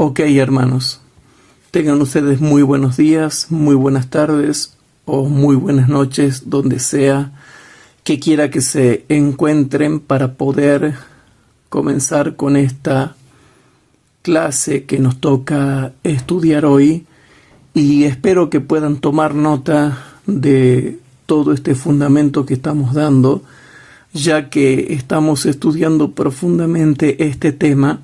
Ok, hermanos, tengan ustedes muy buenos días, muy buenas tardes o muy buenas noches, donde sea que quiera que se encuentren, para poder comenzar con esta clase que nos toca estudiar hoy, y espero que puedan tomar nota de todo este fundamento que estamos dando, ya que estamos estudiando profundamente este tema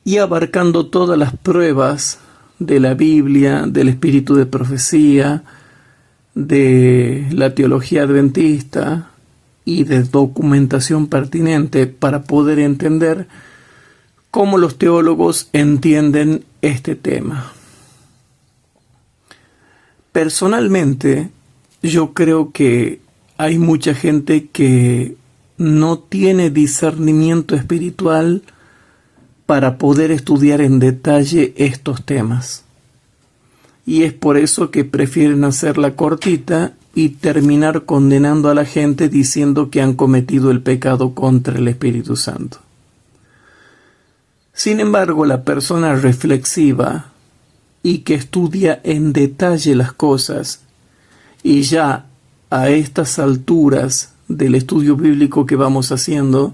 y abarcando todas las pruebas de la Biblia, del espíritu de profecía, de la teología adventista y de documentación pertinente para poder entender cómo los teólogos entienden este tema. Personalmente, yo creo que hay mucha gente que no tiene discernimiento espiritual para poder estudiar en detalle estos temas. Y es por eso que prefieren hacerla cortita y terminar condenando a la gente diciendo que han cometido el pecado contra el Espíritu Santo. Sin embargo, la persona reflexiva y que estudia en detalle las cosas, y ya a estas alturas del estudio bíblico que vamos haciendo,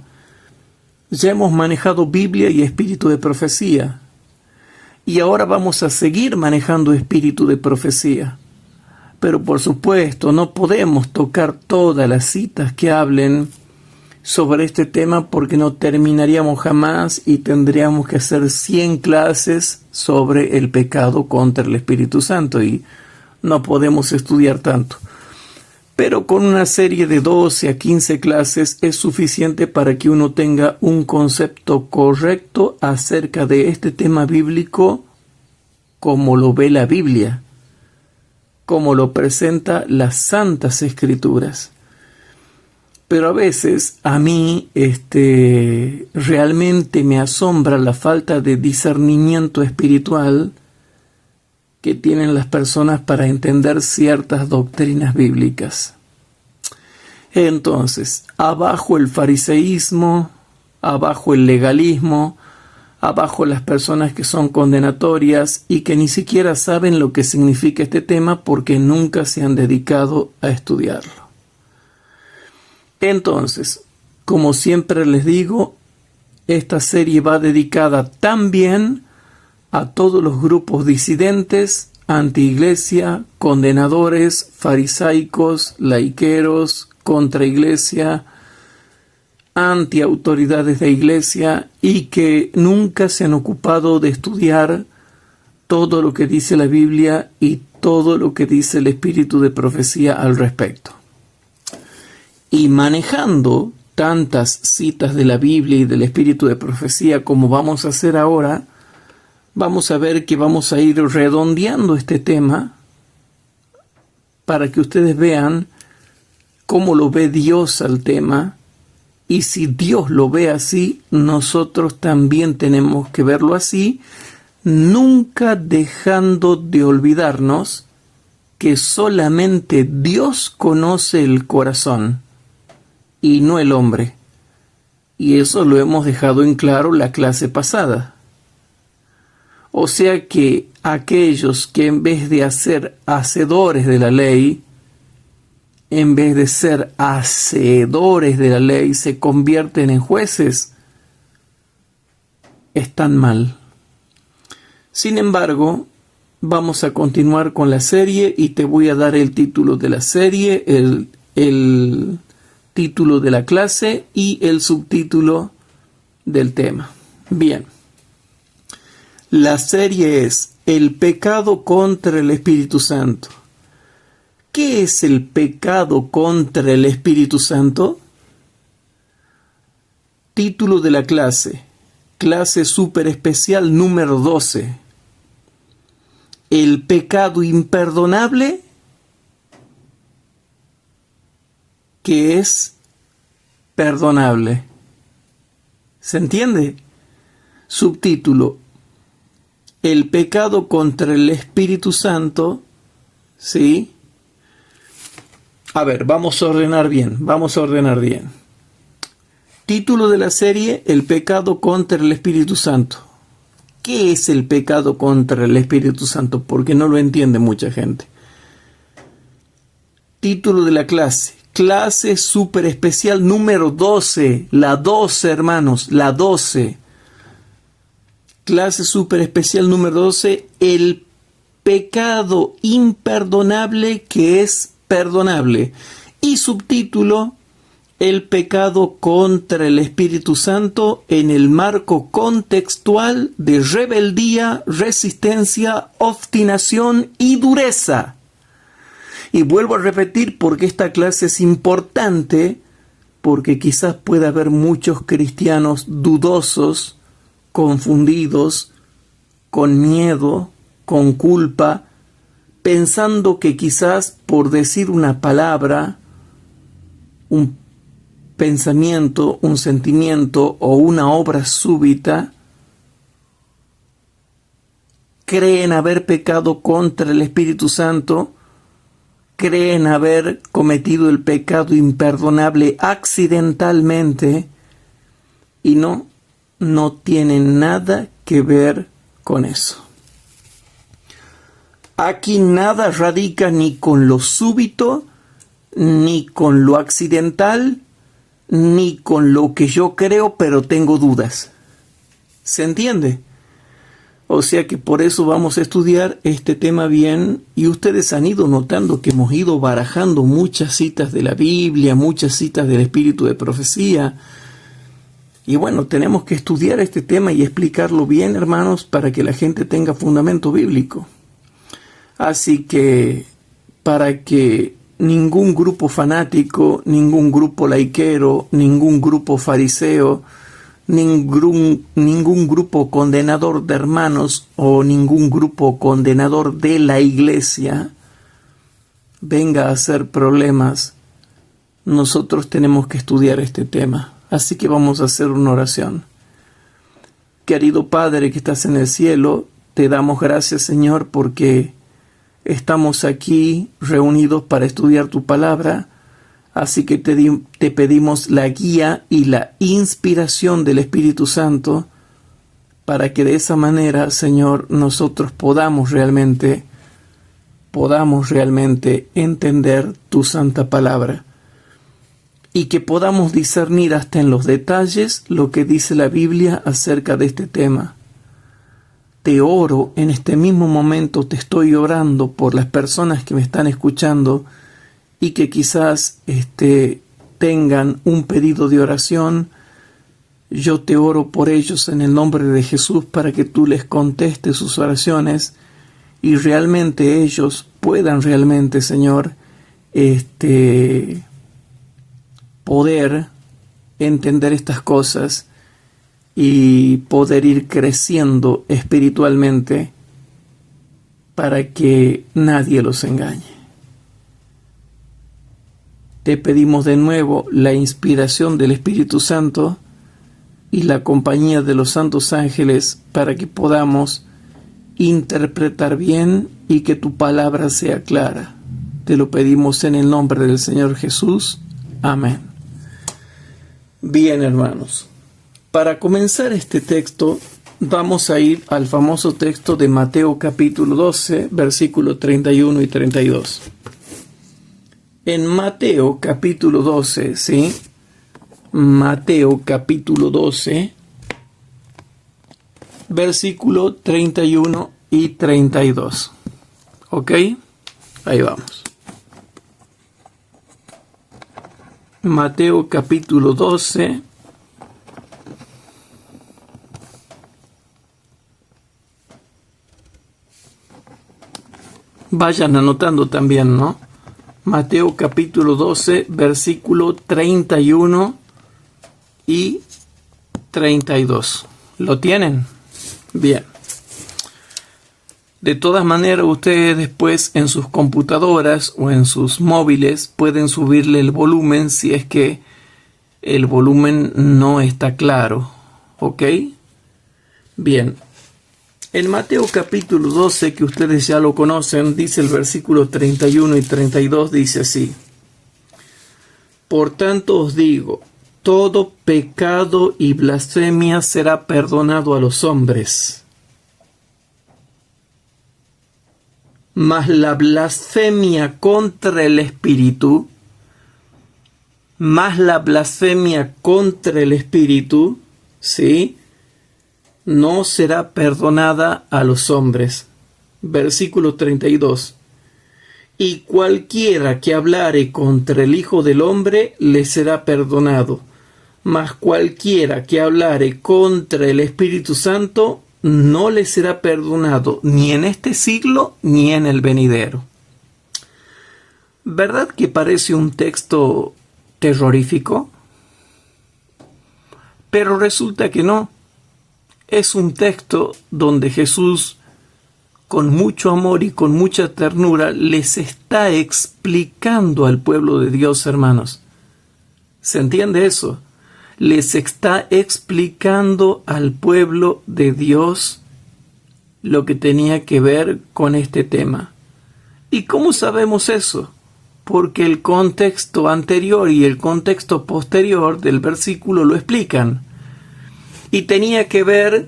ya hemos manejado Biblia y espíritu de profecía, y ahora vamos a seguir manejando espíritu de profecía. Pero por supuesto no podemos tocar todas las citas que hablen sobre este tema, porque no terminaríamos jamás y tendríamos que hacer 100 clases sobre el pecado contra el Espíritu Santo, y no podemos estudiar tanto. Pero con una serie de 12 a 15 clases es suficiente para que uno tenga un concepto correcto acerca de este tema bíblico, como lo ve la Biblia, como lo presenta las Santas Escrituras. Pero a veces a mí realmente me asombra la falta de discernimiento espiritual que tienen las personas para entender ciertas doctrinas bíblicas. Entonces, abajo el fariseísmo, abajo el legalismo, abajo las personas que son condenatorias y que ni siquiera saben lo que significa este tema porque nunca se han dedicado a estudiarlo. Entonces, como siempre les digo, esta serie va dedicada también a todos los grupos disidentes, anti-iglesia, condenadores, farisaicos, laiqueros, contra-iglesia, anti-autoridades de iglesia, y que nunca se han ocupado de estudiar todo lo que dice la Biblia y todo lo que dice el espíritu de profecía al respecto. Y manejando tantas citas de la Biblia y del espíritu de profecía como vamos a hacer ahora, vamos a ver que vamos a ir redondeando este tema para que ustedes vean cómo lo ve Dios al tema, y si Dios lo ve así, nosotros también tenemos que verlo así, nunca dejando de olvidarnos que solamente Dios conoce el corazón y no el hombre. Y eso lo hemos dejado en claro la clase pasada. O sea que aquellos que en vez de ser hacedores de la ley, en vez de ser hacedores de la ley, se convierten en jueces, están mal. Sin embargo, vamos a continuar con la serie y te voy a dar el título de la serie, el título de la clase y el subtítulo del tema. Bien. La serie es El pecado contra el Espíritu Santo. ¿Qué es el pecado contra el Espíritu Santo? Título de la clase. Clase súper especial número 12. El pecado imperdonable que es perdonable. ¿Se entiende? Subtítulo: el pecado contra el Espíritu Santo, ¿sí? A ver, vamos a ordenar bien. Título de la serie: el pecado contra el Espíritu Santo. ¿Qué es el pecado contra el Espíritu Santo? Porque no lo entiende mucha gente. Título de la clase. Clase súper especial número 12. La 12, hermanos. La 12. Clase súper especial número 12. El pecado imperdonable que es perdonable. Y subtítulo. El pecado contra el Espíritu Santo en el marco contextual de rebeldía, resistencia, obstinación y dureza. Y vuelvo a repetir porque esta clase es importante, porque quizás pueda haber muchos cristianos dudosos, confundidos, con miedo, con culpa, pensando que quizás por decir una palabra, un pensamiento, un sentimiento o una obra súbita, creen haber pecado contra el Espíritu Santo, creen haber cometido el pecado imperdonable accidentalmente y no tienen nada que ver con eso. Aquí nada radica ni con lo súbito, ni con lo accidental, ni con lo que yo creo pero tengo dudas. ¿Se entiende? O sea que por eso vamos a estudiar este tema bien, y ustedes han ido notando que hemos ido barajando muchas citas de la Biblia, muchas citas del espíritu de profecía. Y bueno, tenemos que estudiar este tema y explicarlo bien, hermanos, para que la gente tenga fundamento bíblico. Así que, para que ningún grupo fanático, ningún grupo laiquero, ningún grupo fariseo, ningún grupo condenador de hermanos o ningún grupo condenador de la iglesia venga a hacer problemas, nosotros tenemos que estudiar este tema. Así que vamos a hacer una oración. Querido Padre que estás en el cielo, te damos gracias, Señor, porque estamos aquí reunidos para estudiar tu palabra, así que te pedimos la guía y la inspiración del Espíritu Santo para que de esa manera, Señor, nosotros podamos realmente entender tu santa palabra y que podamos discernir hasta en los detalles lo que dice la Biblia acerca de este tema. Te oro en este mismo momento, te estoy orando por las personas que me están escuchando y que quizás tengan un pedido de oración. Yo te oro por ellos en el nombre de Jesús para que tú les contestes sus oraciones y realmente ellos puedan realmente, Señor, poder entender estas cosas y poder ir creciendo espiritualmente para que nadie los engañe. Te pedimos de nuevo la inspiración del Espíritu Santo y la compañía de los santos ángeles para que podamos interpretar bien y que tu palabra sea clara. Te lo pedimos en el nombre del Señor Jesús. Amén. Bien, hermanos. Para comenzar este texto, vamos a ir al famoso texto de Mateo capítulo 12, versículos 31 y 32. En Mateo capítulo 12, ¿sí? Mateo capítulo 12, versículo 31 y 32. ¿Ok? Ahí vamos. Mateo capítulo 12, vayan anotando también, ¿no? Mateo capítulo 12, versículo 31 y 32. ¿Lo tienen? Bien. De todas maneras, ustedes después en sus computadoras o en sus móviles pueden subirle el volumen si es que el volumen no está claro. ¿Ok? Bien. En Mateo capítulo 12, que ustedes ya lo conocen, dice el versículo 31 y 32, dice así: Por tanto os digo, todo pecado y blasfemia será perdonado a los hombres, mas la blasfemia contra el Espíritu, ¿sí?, no será perdonada a los hombres. Versículo 32. Y cualquiera que hablare contra el Hijo del Hombre le será perdonado, mas cualquiera que hablare contra el Espíritu Santo no le será perdonado, ni en este siglo ni en el venidero. ¿Verdad que parece un texto terrorífico? Pero resulta que no. Es un texto donde Jesús, con mucho amor y con mucha ternura, les está explicando al pueblo de Dios, hermanos. ¿Se entiende eso? Les está explicando al pueblo de Dios lo que tenía que ver con este tema. ¿Y cómo sabemos eso? Porque el contexto anterior y el contexto posterior del versículo lo explican. Y tenía que ver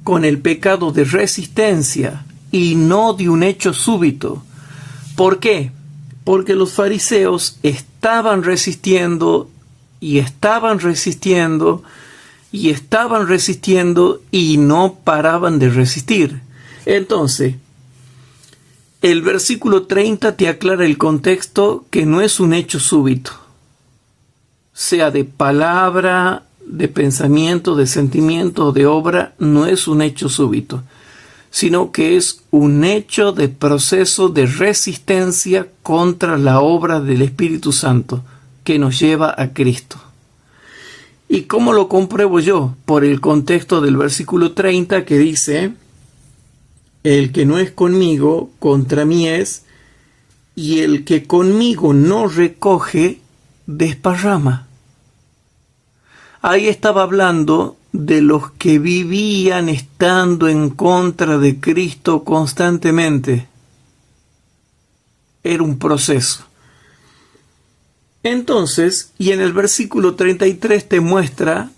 con el pecado de resistencia y no de un hecho súbito. ¿Por qué? Porque los fariseos estaban resistiendo y estaban resistiendo y estaban resistiendo y no paraban de resistir. Entonces, el versículo 30 te aclara el contexto, que no es un hecho súbito, sea de palabra, de pensamiento, de sentimiento, de obra, no es un hecho súbito, sino que es un hecho de proceso de resistencia contra la obra del Espíritu Santo que nos lleva a Cristo. ¿Y cómo lo compruebo yo? Por el contexto del versículo 30 que dice: el que no es conmigo, contra mí es, y el que conmigo no recoge, desparrama. Ahí estaba hablando de los que vivían estando en contra de Cristo constantemente. Era un proceso. Entonces, y en el versículo 33 te muestra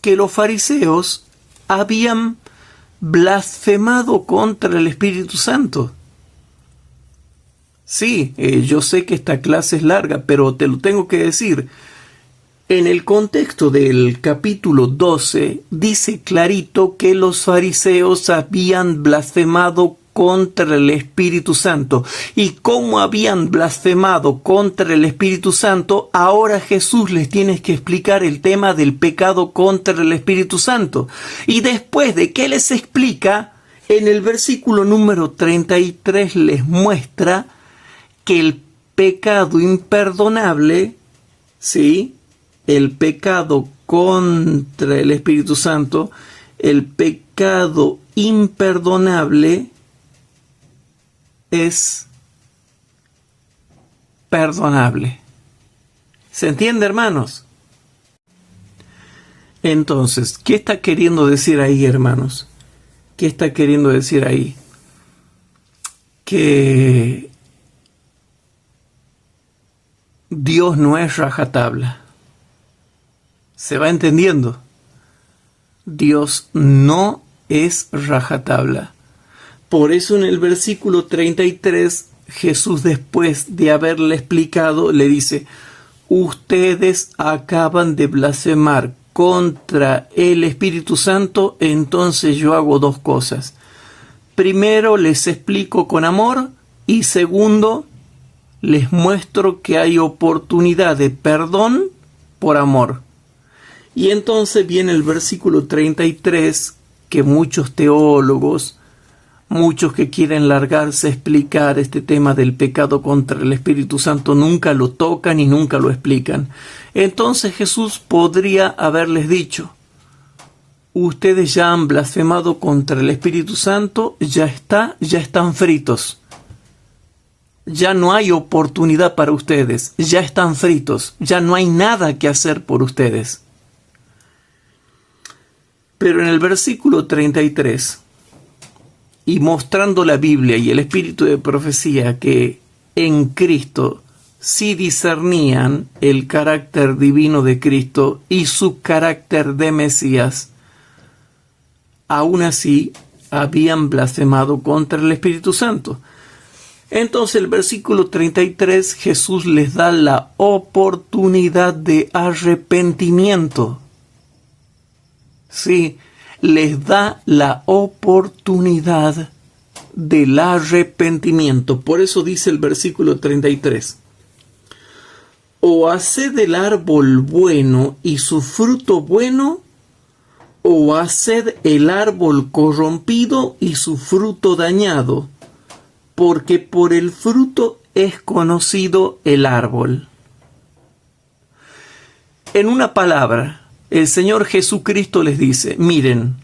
que los fariseos habían blasfemado contra el Espíritu Santo. Sí, yo sé que esta clase es larga, pero te lo tengo que decir. En el contexto del capítulo 12 dice clarito que los fariseos habían blasfemado contra el Espíritu Santo. Y como habían blasfemado contra el Espíritu Santo, ahora Jesús les tiene que explicar el tema del pecado contra el Espíritu Santo. Y después de que les explica, en el versículo número 33 les muestra que el pecado imperdonable, ¿sí?, el pecado contra el Espíritu Santo, el pecado imperdonable es perdonable. ¿Se entiende, hermanos? Entonces, ¿qué está queriendo decir ahí, hermanos? ¿Qué está queriendo decir ahí? Que Dios no es rajatabla. ¿Se va entendiendo? Dios no es rajatabla. Por eso en el versículo 33, Jesús, después de haberle explicado, le dice: ustedes acaban de blasfemar contra el Espíritu Santo, entonces yo hago dos cosas. Primero, les explico con amor, y segundo, les muestro que hay oportunidad de perdón por amor. Y entonces viene el versículo 33, que muchos teólogos, muchos que quieren largarse a explicar este tema del pecado contra el Espíritu Santo, nunca lo tocan y nunca lo explican. Entonces Jesús podría haberles dicho: ustedes ya han blasfemado contra el Espíritu Santo, ya están fritos. Ya no hay oportunidad para ustedes, ya están fritos, ya no hay nada que hacer por ustedes. Pero en el versículo 33, y mostrando la Biblia y el espíritu de profecía que en Cristo sí discernían el carácter divino de Cristo y su carácter de Mesías, aún así habían blasfemado contra el Espíritu Santo. Entonces el versículo 33, Jesús les da la oportunidad de arrepentimiento. Sí, les da la oportunidad del arrepentimiento. Por eso dice el versículo 33. O haced el árbol bueno y su fruto bueno, o haced el árbol corrompido y su fruto dañado, porque por el fruto es conocido el árbol. En una palabra, el Señor Jesucristo les dice, miren,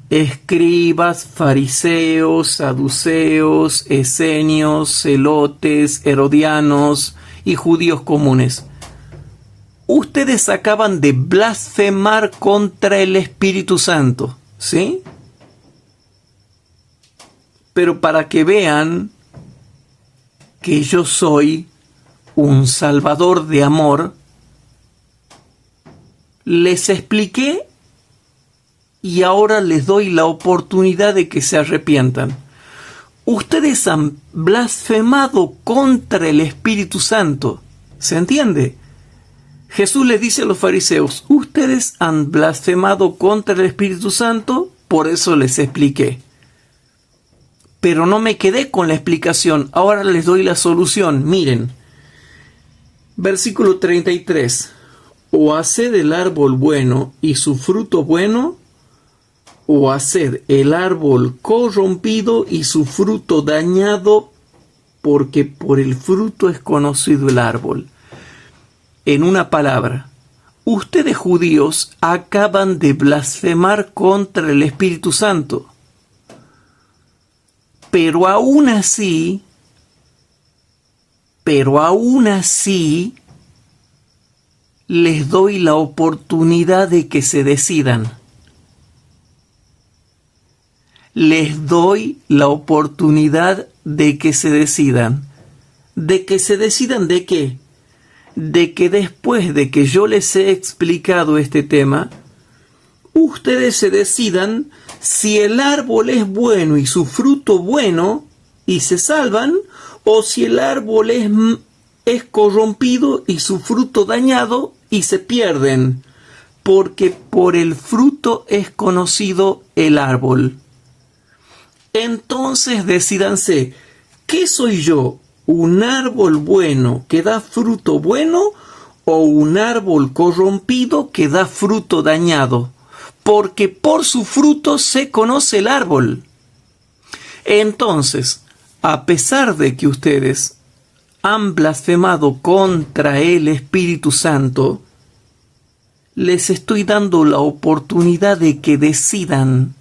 escribas, fariseos, saduceos, esenios, celotes, herodianos y judíos comunes, ustedes acaban de blasfemar contra el Espíritu Santo, ¿sí? Pero para que vean que yo soy un Salvador de amor, les expliqué y ahora les doy la oportunidad de que se arrepientan. Ustedes han blasfemado contra el Espíritu Santo. ¿Se entiende? Jesús les dice a los fariseos, ustedes han blasfemado contra el Espíritu Santo, por eso les expliqué. Pero no me quedé con la explicación, ahora les doy la solución. Miren, versículo 33. O haced el árbol bueno y su fruto bueno, o haced el árbol corrompido y su fruto dañado, porque por el fruto es conocido el árbol. En una palabra, ustedes judíos acaban de blasfemar contra el Espíritu Santo. Pero aún así, les doy la oportunidad de que se decidan. Les doy la oportunidad de que se decidan. ¿De que se decidan de qué? De que después de que yo les he explicado este tema, ustedes se decidan si el árbol es bueno y su fruto bueno y se salvan, o si el árbol es corrompido y su fruto dañado y se pierden, porque por el fruto es conocido el árbol. Entonces decídanse, ¿qué soy yo? ¿Un árbol bueno que da fruto bueno o un árbol corrompido que da fruto dañado? Porque por su fruto se conoce el árbol. Entonces, a pesar de que ustedes han blasfemado contra el Espíritu Santo, les estoy dando la oportunidad de que decidan.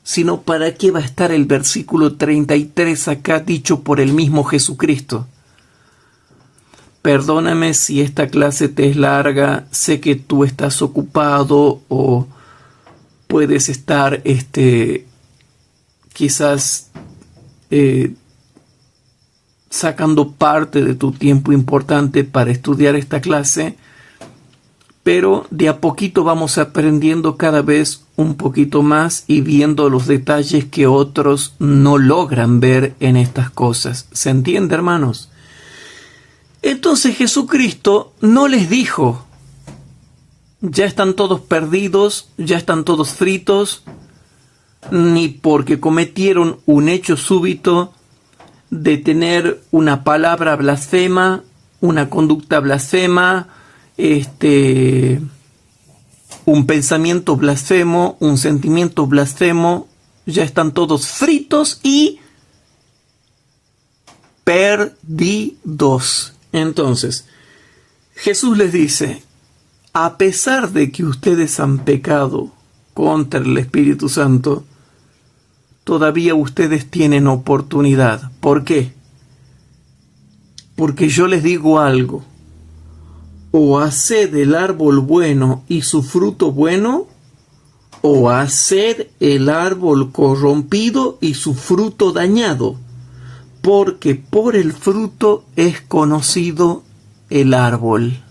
Sino, ¿para qué va a estar el versículo 33 acá dicho por el mismo Jesucristo? Perdóname si esta clase te es larga, sé que tú estás ocupado o puedes estar quizás sacando parte de tu tiempo importante para estudiar esta clase, pero de a poquito vamos aprendiendo cada vez un poquito más y viendo los detalles que otros no logran ver en estas cosas. ¿Se entiende, hermanos? Entonces Jesucristo no les dijo, ya están todos perdidos, ya están todos fritos, ni porque cometieron un hecho súbito de tener una palabra blasfema, una conducta blasfema, un pensamiento blasfemo, un sentimiento blasfemo, ya están todos fritos y perdidos. Entonces, Jesús les dice, a pesar de que ustedes han pecado contra el Espíritu Santo, todavía ustedes tienen oportunidad. ¿Por qué? Porque yo les digo algo. O haced el árbol bueno y su fruto bueno, o haced el árbol corrompido y su fruto dañado, porque por el fruto es conocido el árbol.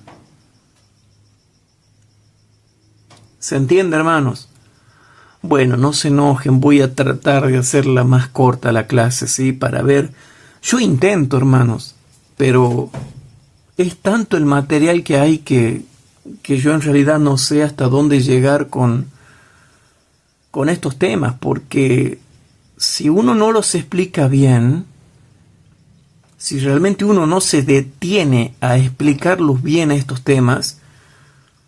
¿Se entiende, hermanos? Bueno, no se enojen, voy a tratar de hacerla más corta la clase, ¿sí? Para ver Yo intento, hermanos, pero es tanto el material que hay que yo en realidad no sé hasta dónde llegar con estos temas, porque si uno no los explica bien, si realmente uno no se detiene a explicarlos bien a estos temas,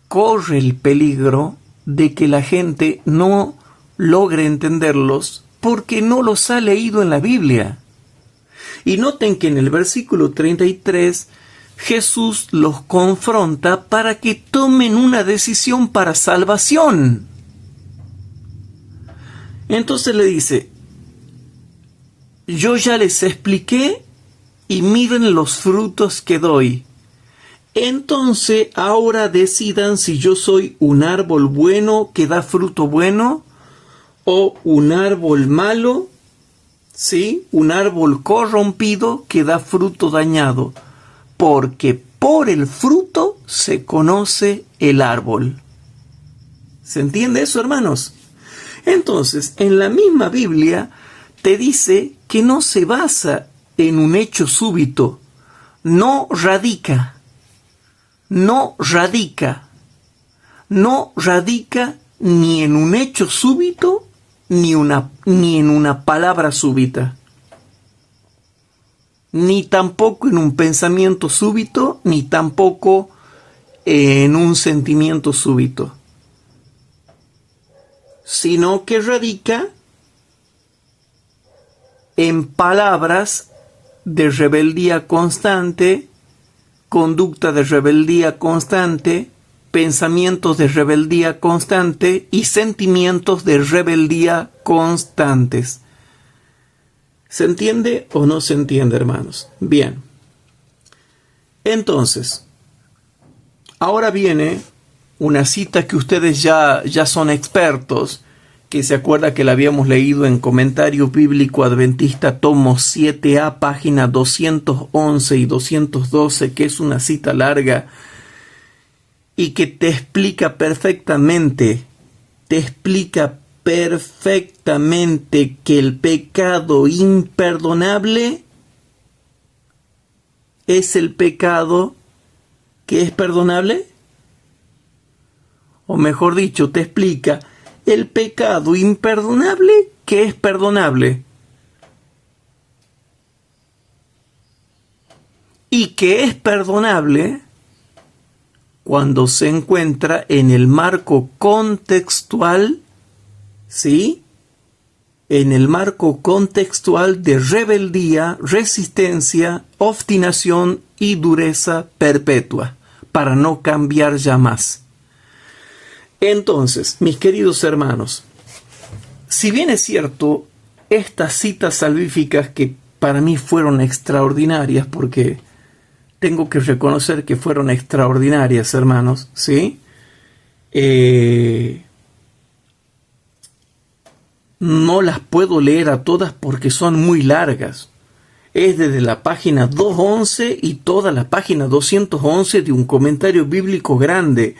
corre el peligro de que la gente no logre entenderlos porque no los ha leído en la Biblia. Y noten que en el versículo 33 Jesús los confronta para que tomen una decisión para salvación. Entonces le dice, yo ya les expliqué y miren los frutos que doy. Entonces ahora decidan si yo soy un árbol bueno que da fruto bueno o un árbol malo, ¿sí? Un árbol corrompido que da fruto dañado, porque por el fruto se conoce el árbol. ¿Se entiende eso, hermanos? Entonces, en la misma Biblia te dice que no se basa en un hecho súbito, no radica ni en un hecho súbito ni en una palabra súbita, ni tampoco en un pensamiento súbito, ni tampoco en un sentimiento súbito, sino que radica en palabras de rebeldía constante, conducta de rebeldía constante, pensamientos de rebeldía constante y sentimientos de rebeldía constantes. ¿Se entiende o no se entiende, hermanos? Bien. Entonces, ahora viene una cita que ustedes ya son expertos, que se acuerda que la habíamos leído en Comentario Bíblico Adventista, tomo 7a, página 211 y 212, que es una cita larga y que te explica perfectamente que el pecado imperdonable es el pecado que es perdonable. O mejor dicho, te explica el pecado imperdonable que es perdonable. Y que es perdonable cuando se encuentra en el marco contextual, ¿sí? En el marco contextual de rebeldía, resistencia, obstinación y dureza perpetua, para no cambiar ya más. Entonces, mis queridos hermanos, si bien es cierto, estas citas salvíficas que para mí fueron extraordinarias, porque tengo que reconocer que fueron extraordinarias, hermanos, ¿sí? No las puedo leer a todas porque son muy largas. Es desde la página 211 y toda la página 211 de un comentario bíblico grande.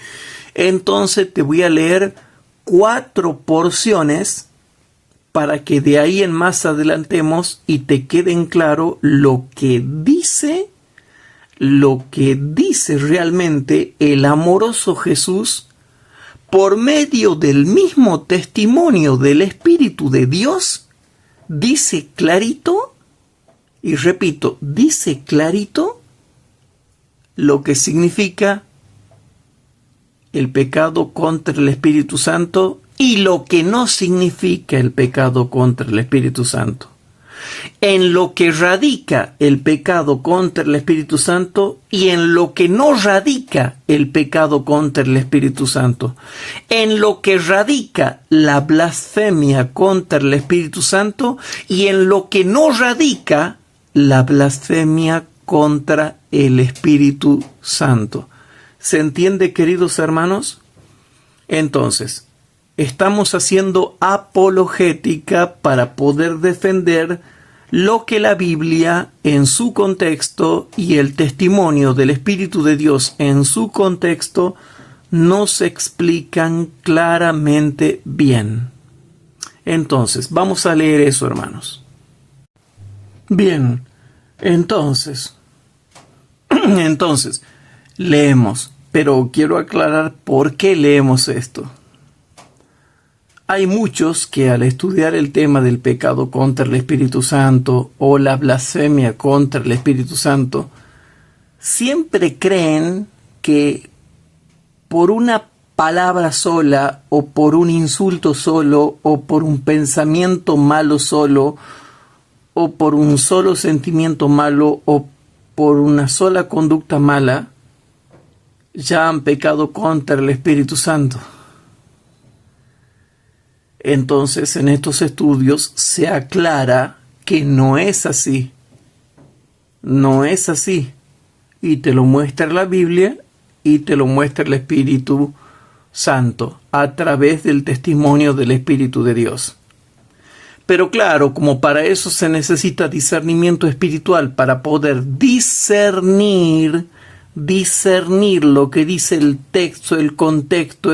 Entonces te voy a leer 4 porciones para que de ahí en más adelantemos y te queden claro lo que dice realmente el amoroso Jesús por medio del mismo testimonio del Espíritu de Dios. Dice clarito, y repito, dice clarito lo que significa el pecado contra el Espíritu Santo y lo que no significa el pecado contra el Espíritu Santo. En lo que radica el pecado contra el Espíritu Santo y en lo que no radica el pecado contra el Espíritu Santo. En lo que radica la blasfemia contra el Espíritu Santo y en lo que no radica la blasfemia contra el Espíritu Santo. ¿Se entiende, queridos hermanos? Entonces, estamos haciendo apologética para poder defender lo que la Biblia en su contexto y el testimonio del Espíritu de Dios en su contexto nos explican claramente bien. Entonces, vamos a leer eso, hermanos. Bien, Entonces, leemos, pero quiero aclarar por qué leemos esto. Hay muchos que al estudiar el tema del pecado contra el Espíritu Santo o la blasfemia contra el Espíritu Santo, siempre creen que por una palabra sola o por un insulto solo o por un pensamiento malo solo o por un solo sentimiento malo o por una sola conducta mala, ya han pecado contra el Espíritu Santo. Entonces, en estos estudios se aclara que no es así. No es así. Y te lo muestra la Biblia y te lo muestra el Espíritu Santo a través del testimonio del Espíritu de Dios. Pero claro, como para eso se necesita discernimiento espiritual, para poder discernir lo que dice el texto, el contexto,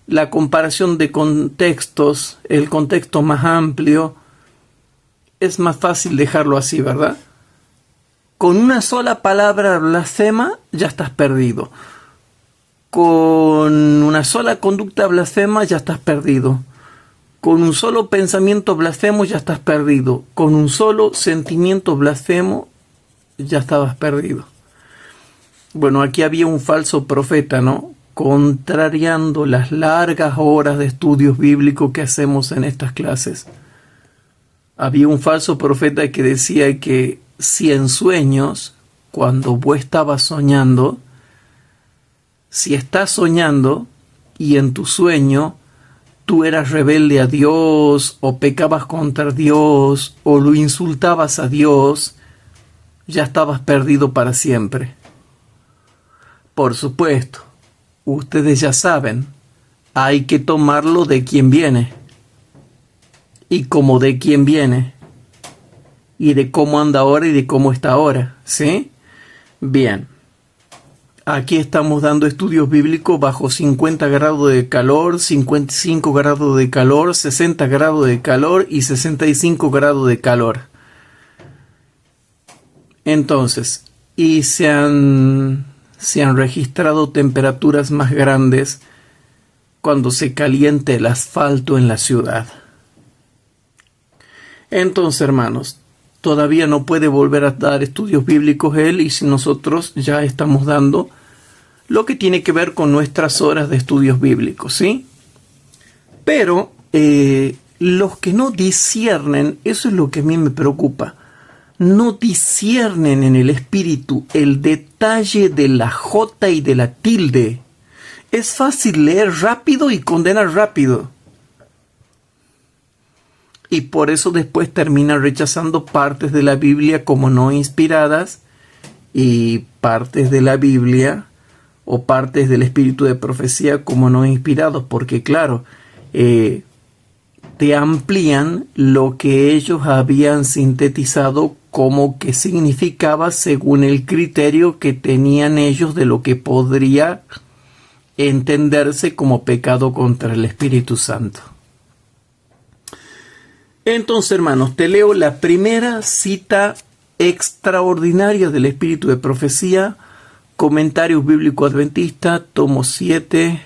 la comparación de contextos, el contexto más amplio, es más fácil dejarlo así, ¿verdad? Con una sola palabra blasfema ya estás perdido. Con una sola conducta blasfema ya estás perdido. Con un solo pensamiento blasfemo ya estás perdido. Con un solo sentimiento blasfemo ya estabas perdido. Bueno, aquí había un falso profeta, ¿no? Contrariando las largas horas de estudios bíblicos que hacemos en estas clases. Había un falso profeta que decía que si en sueños, cuando vos estabas soñando, si estás soñando y en tu sueño tú eras rebelde a Dios o pecabas contra Dios o lo insultabas a Dios, ya estabas perdido para siempre. Por supuesto, ustedes ya saben, hay que tomarlo de quien viene. Y como de quien viene. Y de cómo anda ahora y de cómo está ahora. ¿Sí? Bien. Aquí estamos dando estudios bíblicos bajo 50 grados de calor, 55 grados de calor, 60 grados de calor y 65 grados de calor. Entonces, y se han registrado temperaturas más grandes cuando se caliente el asfalto en la ciudad. Entonces, hermanos, todavía no puede volver a dar estudios bíblicos él, y si nosotros ya estamos dando lo que tiene que ver con nuestras horas de estudios bíblicos, ¿sí? Pero los que no disciernen, eso es lo que a mí me preocupa, no disciernen en el espíritu el detalle de la J y de la tilde. Es fácil leer rápido y condenar rápido. Y por eso después termina rechazando partes de la Biblia como no inspiradas y partes de la Biblia o partes del espíritu de profecía como no inspirados, porque claro, te amplían lo que ellos habían sintetizado como que significaba según el criterio que tenían ellos de lo que podría entenderse como pecado contra el Espíritu Santo. Entonces, hermanos, te leo la primera cita extraordinaria del espíritu de profecía, Comentarios Bíblico Adventista, tomo 7a,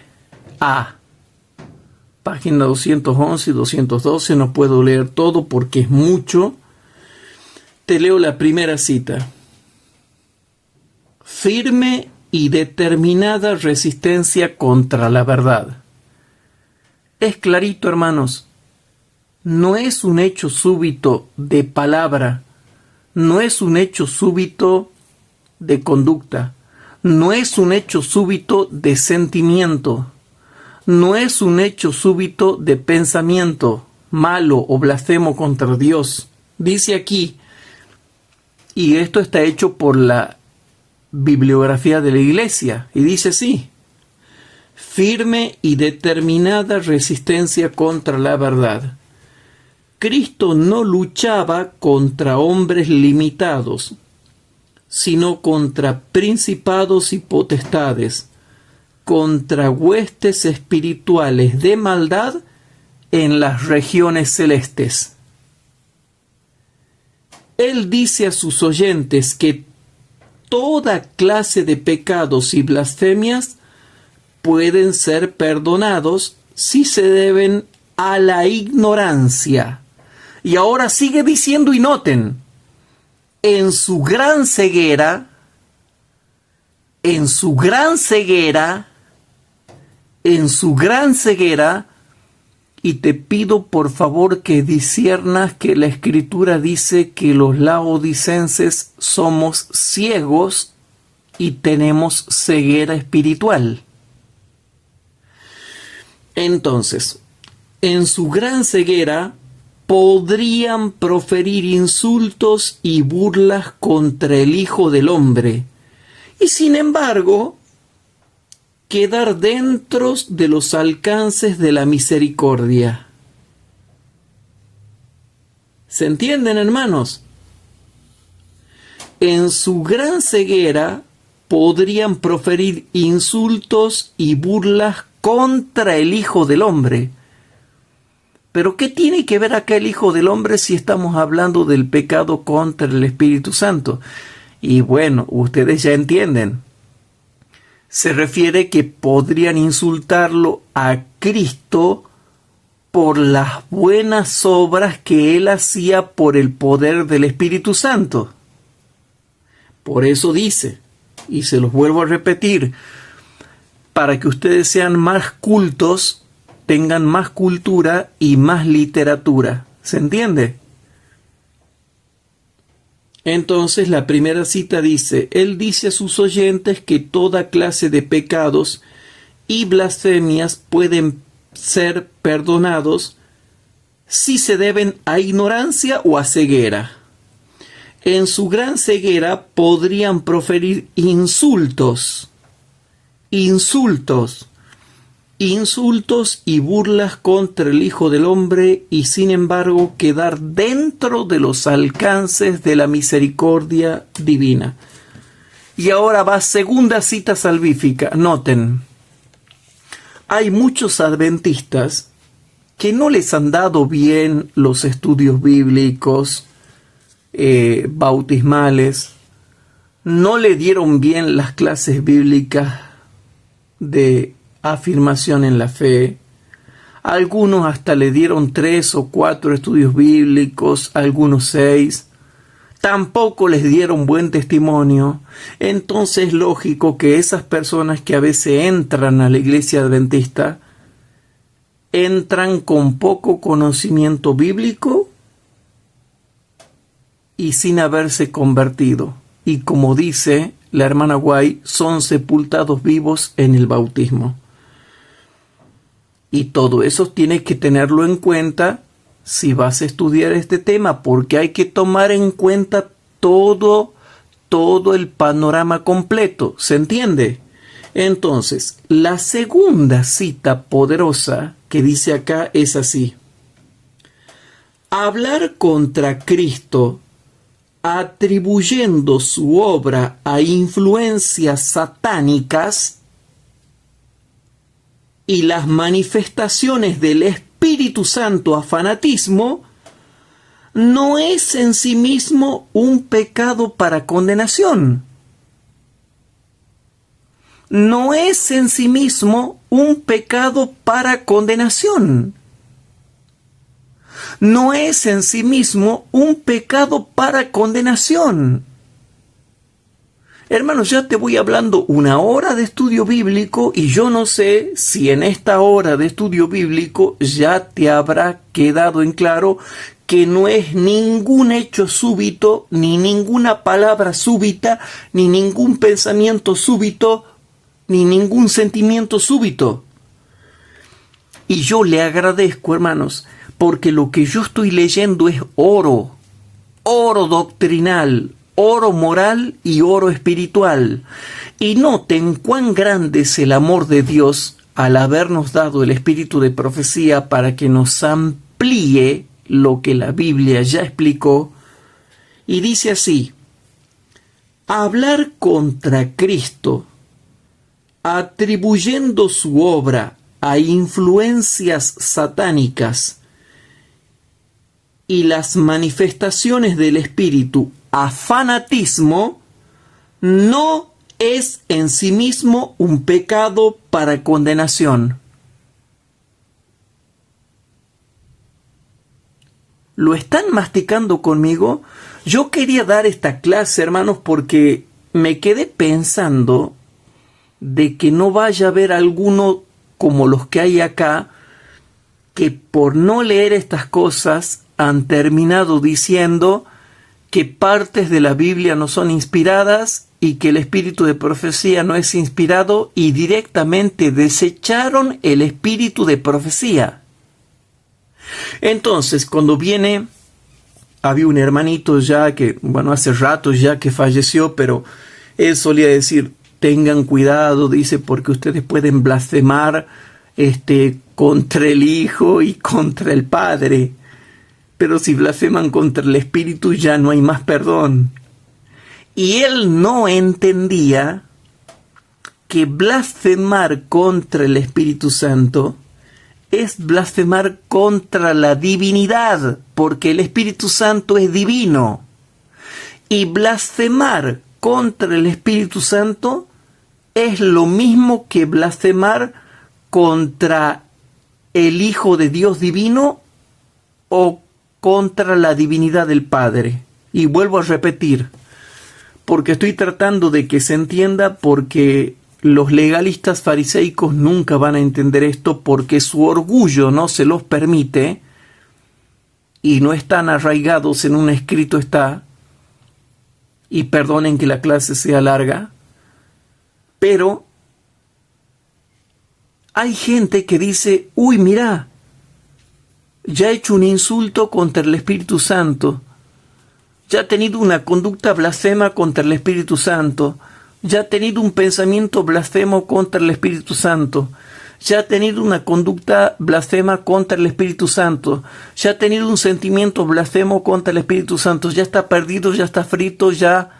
página 211 y 212. No puedo leer todo porque es mucho. Te leo la primera cita. Firme y determinada resistencia contra la verdad. Es clarito, hermanos. No es un hecho súbito de palabra, no es un hecho súbito de conducta, no es un hecho súbito de sentimiento, no es un hecho súbito de pensamiento malo o blasfemo contra Dios. Dice aquí, y esto está hecho por la bibliografía de la Iglesia, y dice así: firme y determinada resistencia contra la verdad. Cristo no luchaba contra hombres limitados, sino contra principados y potestades, contra huestes espirituales de maldad en las regiones celestes. Él dice a sus oyentes que toda clase de pecados y blasfemias pueden ser perdonados si se deben a la ignorancia. Y ahora sigue diciendo, y noten, en su gran ceguera, y te pido por favor que disciernas que la Escritura dice que los laodicenses somos ciegos y tenemos ceguera espiritual. Entonces, en su gran ceguera podrían proferir insultos y burlas contra el Hijo del Hombre, y sin embargo quedar dentro de los alcances de la misericordia. ¿Se entienden, hermanos? En su gran ceguera podrían proferir insultos y burlas contra el Hijo del Hombre. Pero ¿qué tiene que ver acá el Hijo del Hombre si estamos hablando del pecado contra el Espíritu Santo? Y bueno, ustedes ya entienden. Se refiere que podrían insultarlo a Cristo por las buenas obras que Él hacía por el poder del Espíritu Santo. Por eso dice, y se los vuelvo a repetir, para que ustedes sean más cultos, tengan más cultura y más literatura. ¿Se entiende? Entonces la primera cita dice, Él dice a sus oyentes que toda clase de pecados y blasfemias pueden ser perdonados si se deben a ignorancia o a ceguera. En su gran ceguera podrían proferir insultos y burlas contra el Hijo del Hombre y sin embargo quedar dentro de los alcances de la misericordia divina. Y ahora va segunda cita salvífica. Noten, hay muchos adventistas que no les han dado bien los estudios bíblicos, bautismales, no le dieron bien las clases bíblicas de afirmación en la fe. Algunos hasta le dieron 3 o 4 estudios bíblicos, algunos 6. Tampoco les dieron buen testimonio. Entonces es lógico que esas personas que a veces entran a la iglesia adventista entran con poco conocimiento bíblico y sin haberse convertido. Y como dice la hermana Guay, son sepultados vivos en el bautismo. Y todo eso tienes que tenerlo en cuenta si vas a estudiar este tema, porque hay que tomar en cuenta todo el panorama completo. ¿Se entiende? Entonces, la segunda cita poderosa que dice acá es así. Hablar contra Cristo atribuyendo su obra a influencias satánicas y las manifestaciones del Espíritu Santo a fanatismo, no es en sí mismo un pecado para condenación. No es en sí mismo un pecado para condenación. No es en sí mismo un pecado para condenación. Hermanos, ya te voy hablando 1 hora de estudio bíblico y yo no sé si en esta hora de estudio bíblico ya te habrá quedado en claro que no es ningún hecho súbito, ni ninguna palabra súbita, ni ningún pensamiento súbito, ni ningún sentimiento súbito. Y yo le agradezco, hermanos, porque lo que yo estoy leyendo es oro doctrinal, oro moral y oro espiritual. Y noten cuán grande es el amor de Dios al habernos dado el espíritu de profecía para que nos amplíe lo que la Biblia ya explicó. Y dice así: hablar contra Cristo, atribuyendo su obra a influencias satánicas y las manifestaciones del espíritu a fanatismo, no es en sí mismo un pecado para condenación. ¿Lo están masticando conmigo? Yo quería dar esta clase, hermanos, porque me quedé pensando de que no vaya a haber alguno como los que hay acá, que por no leer estas cosas han terminado diciendo que partes de la Biblia no son inspiradas y que el espíritu de profecía no es inspirado, y directamente desecharon el espíritu de profecía. Entonces, cuando había un hermanito ya que, hace rato ya que falleció, pero él solía decir, tengan cuidado, dice, porque ustedes pueden blasfemar contra el Hijo y contra el Padre. Pero si blasfeman contra el Espíritu ya no hay más perdón. Y él no entendía que blasfemar contra el Espíritu Santo es blasfemar contra la divinidad, porque el Espíritu Santo es divino. Y blasfemar contra el Espíritu Santo es lo mismo que blasfemar contra el Hijo de Dios divino o contra la divinidad del Padre. Y vuelvo a repetir, porque estoy tratando de que se entienda, porque los legalistas fariseicos nunca van a entender esto, porque su orgullo no se los permite y no están arraigados en un escrito está, y perdonen que la clase sea larga, pero hay gente que dice, uy, mira, ya ha hecho un insulto contra el Espíritu Santo, ya ha tenido una conducta blasfema contra el Espíritu Santo, ya ha tenido un pensamiento blasfemo contra el Espíritu Santo, ya ha tenido una conducta blasfema contra el Espíritu Santo, ya ha tenido un sentimiento blasfemo contra el Espíritu Santo, ya está perdido, ya está frito, ya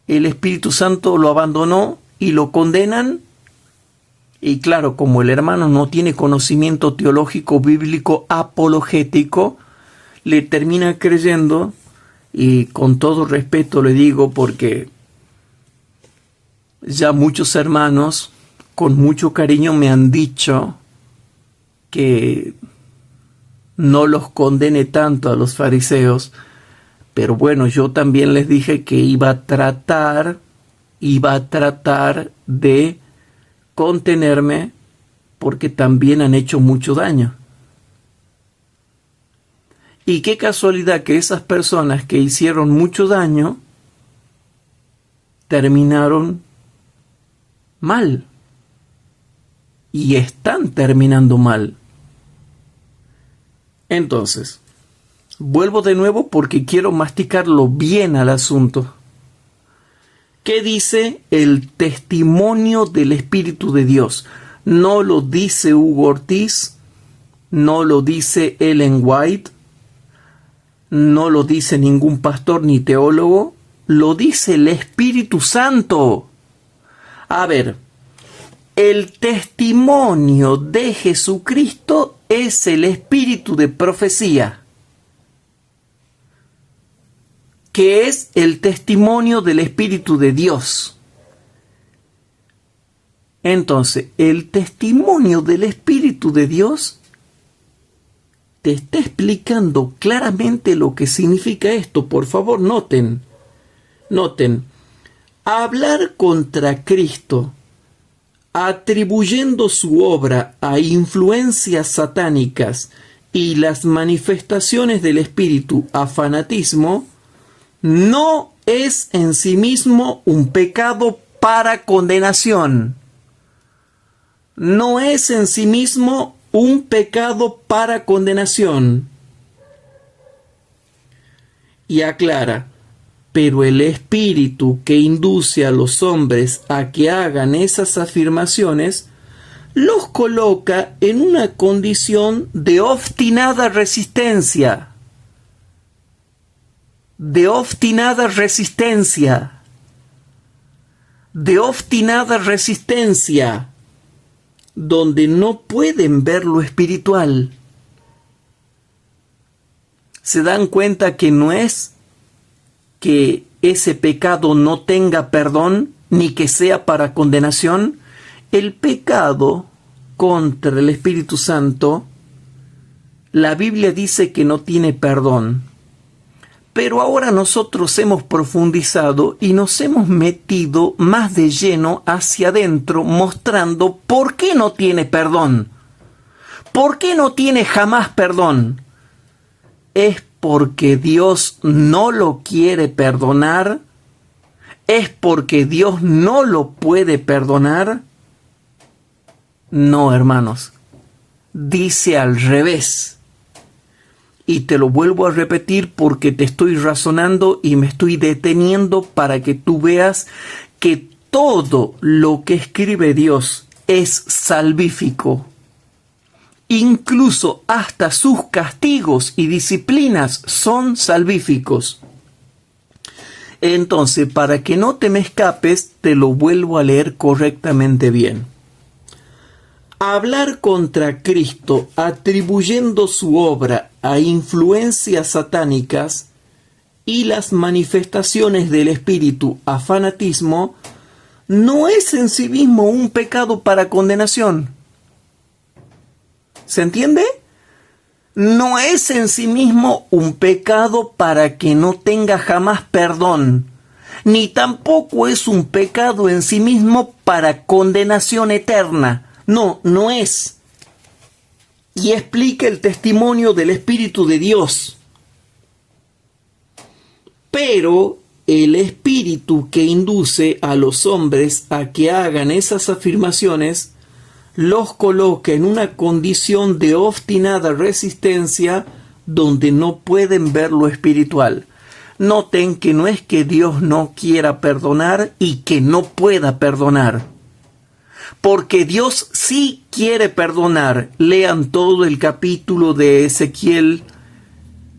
el Espíritu Santo lo abandonó y lo condenan. Y claro, como el hermano no tiene conocimiento teológico, bíblico, apologético, le termina creyendo, y con todo respeto le digo, porque ya muchos hermanos con mucho cariño me han dicho que no los condene tanto a los fariseos, pero bueno, yo también les dije que iba a tratar de contenerme, porque también han hecho mucho daño. Y qué casualidad que esas personas que hicieron mucho daño terminaron mal. Y están terminando mal. Entonces, vuelvo de nuevo porque quiero masticarlo bien al asunto. ¿Qué dice el testimonio del Espíritu de Dios? No lo dice Hugo Ortiz, no lo dice Ellen White, no lo dice ningún pastor ni teólogo, lo dice el Espíritu Santo. A ver, el testimonio de Jesucristo es el espíritu de profecía, que es el testimonio del Espíritu de Dios. Entonces, el testimonio del Espíritu de Dios te está explicando claramente lo que significa esto. Por favor, noten. Hablar contra Cristo, atribuyendo su obra a influencias satánicas y las manifestaciones del Espíritu a fanatismo, no es en sí mismo un pecado para condenación. No es en sí mismo un pecado para condenación. Y aclara, pero el espíritu que induce a los hombres a que hagan esas afirmaciones los coloca en una condición de obstinada resistencia. De obstinada resistencia, donde no pueden ver lo espiritual. se dan cuenta que no es que ese pecado no tenga perdón ni que sea para condenación. El pecado contra el Espíritu Santo, la Biblia dice que no tiene perdón. Pero ahora nosotros hemos profundizado y nos hemos metido más de lleno hacia adentro, mostrando por qué no tiene perdón. ¿Por qué no tiene jamás perdón? ¿Es porque Dios no lo quiere perdonar? ¿Es porque Dios no lo puede perdonar? No, hermanos. Dice al revés. Y te lo vuelvo a repetir porque te estoy razonando y me estoy deteniendo para que tú veas que todo lo que escribe Dios es salvífico. Incluso hasta sus castigos y disciplinas son salvíficos. Entonces, para que no te me escapes, te lo vuelvo a leer correctamente bien. Hablar contra Cristo atribuyendo su obra a influencias satánicas y las manifestaciones del espíritu a fanatismo no es en sí mismo un pecado para condenación. ¿Se entiende? No es en sí mismo un pecado para que no tenga jamás perdón, ni tampoco es un pecado en sí mismo para condenación eterna. No, no es. Y explica el testimonio del Espíritu de Dios. Pero el espíritu que induce a los hombres a que hagan esas afirmaciones los coloca en una condición de obstinada resistencia donde no pueden ver lo espiritual. Noten que no es que Dios no quiera perdonar y que no pueda perdonar. Porque Dios sí quiere perdonar. Lean todo el capítulo de Ezequiel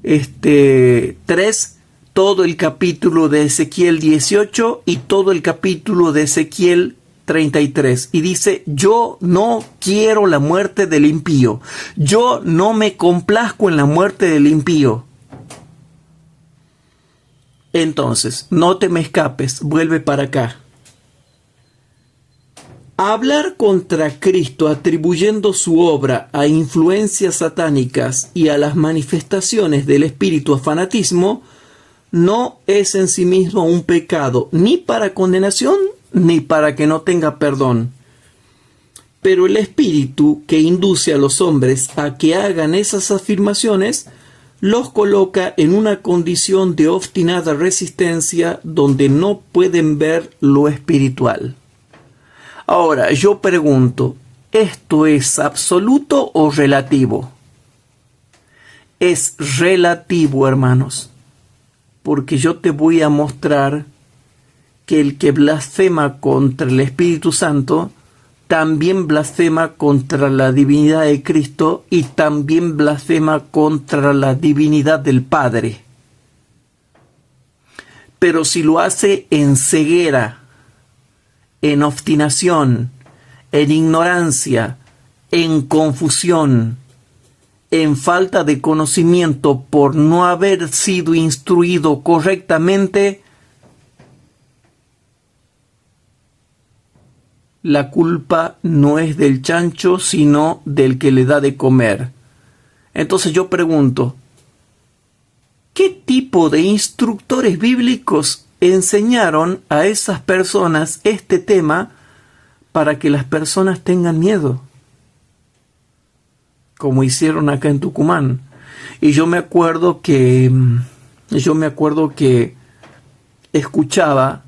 3, todo el capítulo de Ezequiel 18 y todo el capítulo de Ezequiel 33. Y dice, yo no quiero la muerte del impío. Yo no me complazco en la muerte del impío. Entonces, no te me escapes, vuelve para acá. Hablar contra Cristo atribuyendo su obra a influencias satánicas y a las manifestaciones del espíritu a fanatismo no es en sí mismo un pecado ni para condenación ni para que no tenga perdón. Pero el espíritu que induce a los hombres a que hagan esas afirmaciones los coloca en una condición de obstinada resistencia donde no pueden ver lo espiritual. Ahora, yo pregunto, ¿esto es absoluto o relativo? Es relativo, hermanos, porque yo te voy a mostrar que el que blasfema contra el Espíritu Santo también blasfema contra la divinidad de Cristo y también blasfema contra la divinidad del Padre. Pero si lo hace en ceguera, en obstinación, en ignorancia, en confusión, en falta de conocimiento por no haber sido instruido correctamente, la culpa no es del chancho, sino del que le da de comer. Entonces yo pregunto, ¿qué tipo de instructores bíblicos enseñaron a esas personas este tema para que las personas tengan miedo? Como hicieron acá en Tucumán. Y yo me acuerdo que escuchaba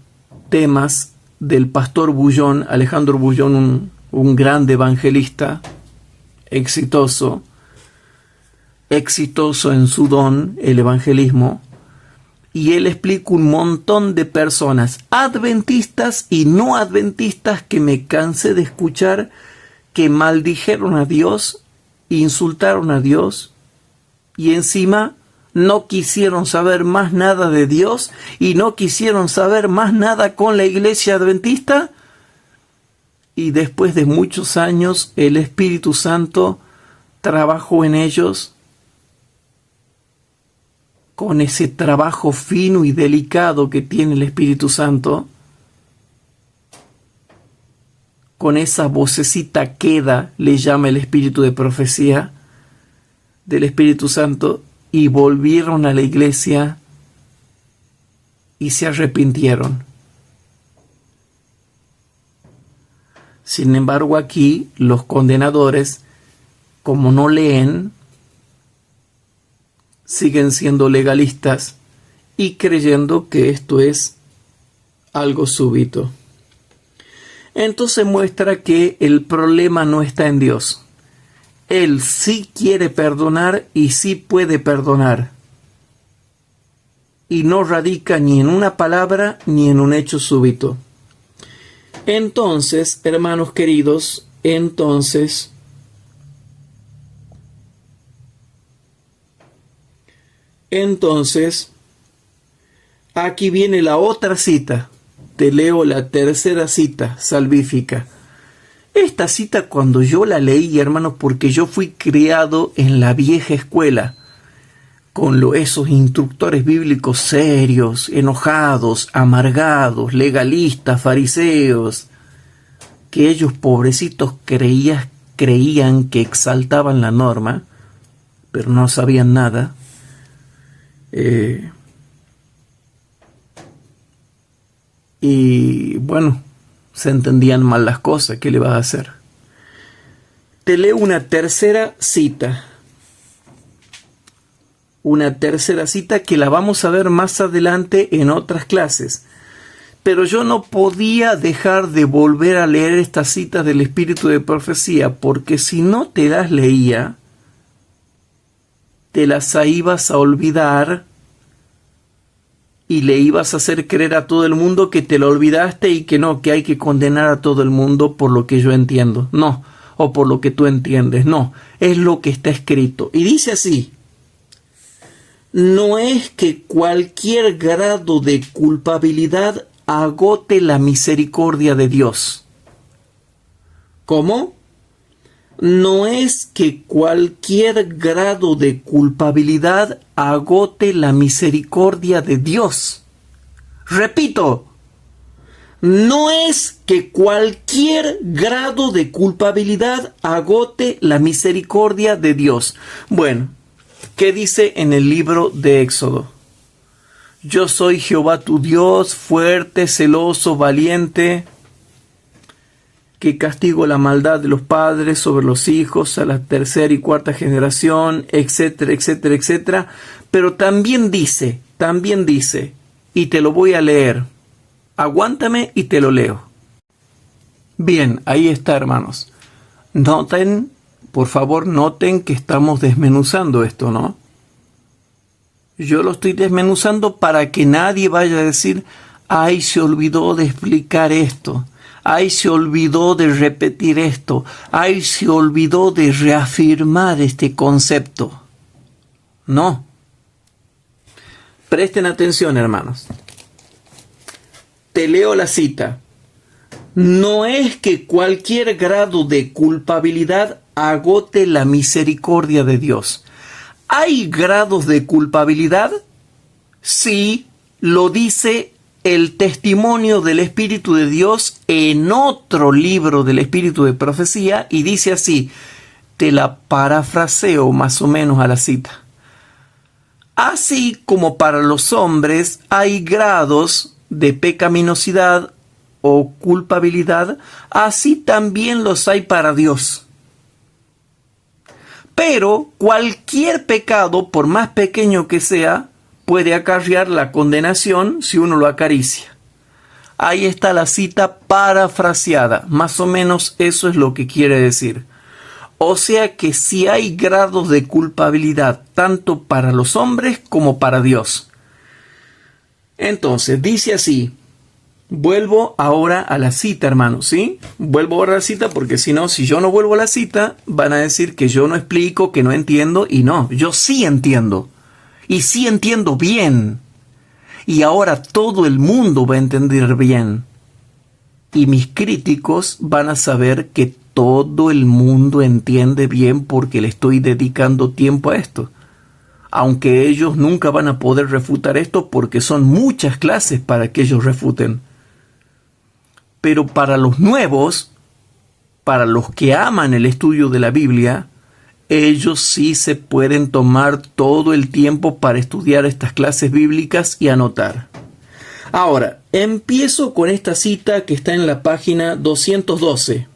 temas del pastor Bullón, Alejandro Bullón, un grande evangelista, exitoso en su don, el evangelismo, y él explica un montón de personas, adventistas y no adventistas, que me cansé de escuchar, que maldijeron a Dios, insultaron a Dios, y encima no quisieron saber más nada de Dios y no quisieron saber más nada con la iglesia adventista. Y después de muchos años el Espíritu Santo trabajó en ellos con ese trabajo fino y delicado que tiene el Espíritu Santo, con esa vocecita queda, le llama el espíritu de profecía del Espíritu Santo, y volvieron a la iglesia y se arrepintieron. Sin embargo, aquí los condenadores, como no leen, siguen siendo legalistas y creyendo que esto es algo súbito. Entonces muestra que el problema no está en Dios. Él sí quiere perdonar y sí puede perdonar. Y no radica ni en una palabra ni en un hecho súbito. Entonces, hermanos queridos, entonces aquí viene la otra cita. Te leo la tercera cita salvífica. Esta cita, cuando yo la leí, hermanos, porque yo fui criado en la vieja escuela, con esos instructores bíblicos serios, enojados, amargados, legalistas, fariseos, que ellos, pobrecitos, creían que exaltaban la norma, pero no sabían nada. Y bueno, se entendían mal las cosas. ¿Qué le vas a hacer? Te leo una tercera cita. Una tercera cita que la vamos a ver más adelante en otras clases. Pero yo no podía dejar de volver a leer estas citas del espíritu de profecía, porque si no te las leía, te las ibas a olvidar y le ibas a hacer creer a todo el mundo que te lo olvidaste y que no, que hay que condenar a todo el mundo por lo que yo entiendo. No, o por lo que tú entiendes. No, es lo que está escrito. Y dice así: no es que cualquier grado de culpabilidad agote la misericordia de Dios. ¿Cómo? No es que cualquier grado de culpabilidad agote la misericordia de Dios. Repito, no es que cualquier grado de culpabilidad agote la misericordia de Dios. Bueno, ¿qué dice en el libro de Éxodo? Yo soy Jehová tu Dios, fuerte, celoso, valiente, que castigo la maldad de los padres sobre los hijos a la tercera y cuarta generación, etcétera, etcétera, etcétera. Pero también dice, y te lo voy a leer. Aguántame y te lo leo. Bien, ahí está, hermanos. Noten, por favor, noten que estamos desmenuzando esto, ¿no? Yo lo estoy desmenuzando para que nadie vaya a decir, ay, se olvidó de explicar esto. Ay, se olvidó de repetir esto. Ay, se olvidó de reafirmar este concepto. No. Presten atención, hermanos. Te leo la cita. No es que cualquier grado de culpabilidad agote la misericordia de Dios. ¿Hay grados de culpabilidad? Sí, lo dice el testimonio del Espíritu de Dios en otro libro del Espíritu de profecía, y dice así, te la parafraseo más o menos a la cita. Así como para los hombres hay grados de pecaminosidad o culpabilidad, así también los hay para Dios. Pero cualquier pecado, por más pequeño que sea, puede acarrear la condenación si uno lo acaricia. Ahí está la cita parafraseada. Más o menos eso es lo que quiere decir. O sea que si hay grados de culpabilidad tanto para los hombres como para Dios. Entonces, dice así. Vuelvo ahora a la cita, hermanos, ¿sí? Vuelvo ahora a la cita porque si no, si yo no vuelvo a la cita, van a decir que yo no explico, que no entiendo, y no, yo sí entiendo. Y sí entiendo bien. Y ahora todo el mundo va a entender bien. Y mis críticos van a saber que todo el mundo entiende bien porque le estoy dedicando tiempo a esto. aunque ellos nunca van a poder refutar esto porque son muchas clases para que ellos refuten. Pero para los nuevos, para los que aman el estudio de la Biblia, ellos sí se pueden tomar todo el tiempo para estudiar estas clases bíblicas y anotar. Ahora, empiezo con esta cita que está en la página 212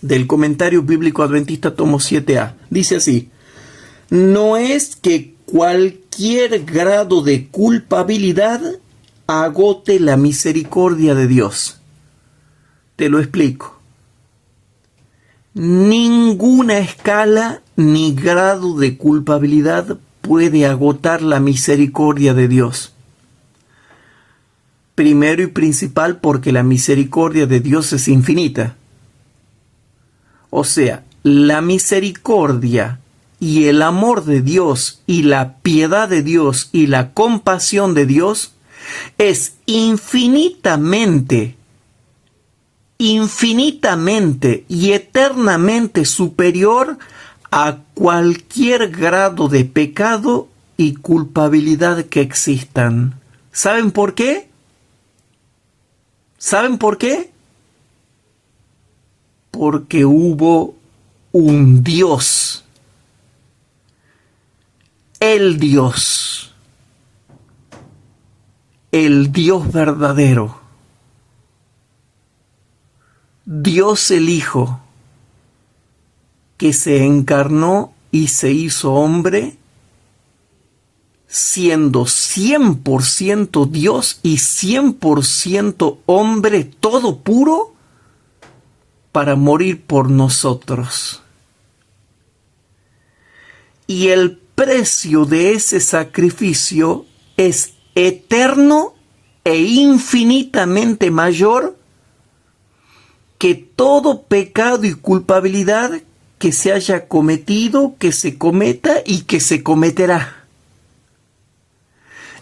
del Comentario Bíblico Adventista, tomo 7a. Dice así: no es que cualquier grado de culpabilidad agote la misericordia de Dios. Te lo explico. Ninguna escala ni grado de culpabilidad puede agotar la misericordia de Dios. Primero y principal, porque la misericordia de Dios es infinita. O sea, la misericordia y el amor de Dios y la piedad de Dios y la compasión de Dios es infinitamente y eternamente superior a cualquier grado de pecado y culpabilidad que existan. ¿Saben por qué? ¿Saben por qué? Porque hubo un Dios. El Dios verdadero. Dios el Hijo, que se encarnó y se hizo hombre, siendo 100% Dios y 100% hombre, todo puro, para morir por nosotros. Y el precio de ese sacrificio es eterno e infinitamente mayor que todo pecado y culpabilidad que se haya cometido, que se cometa y que se cometerá.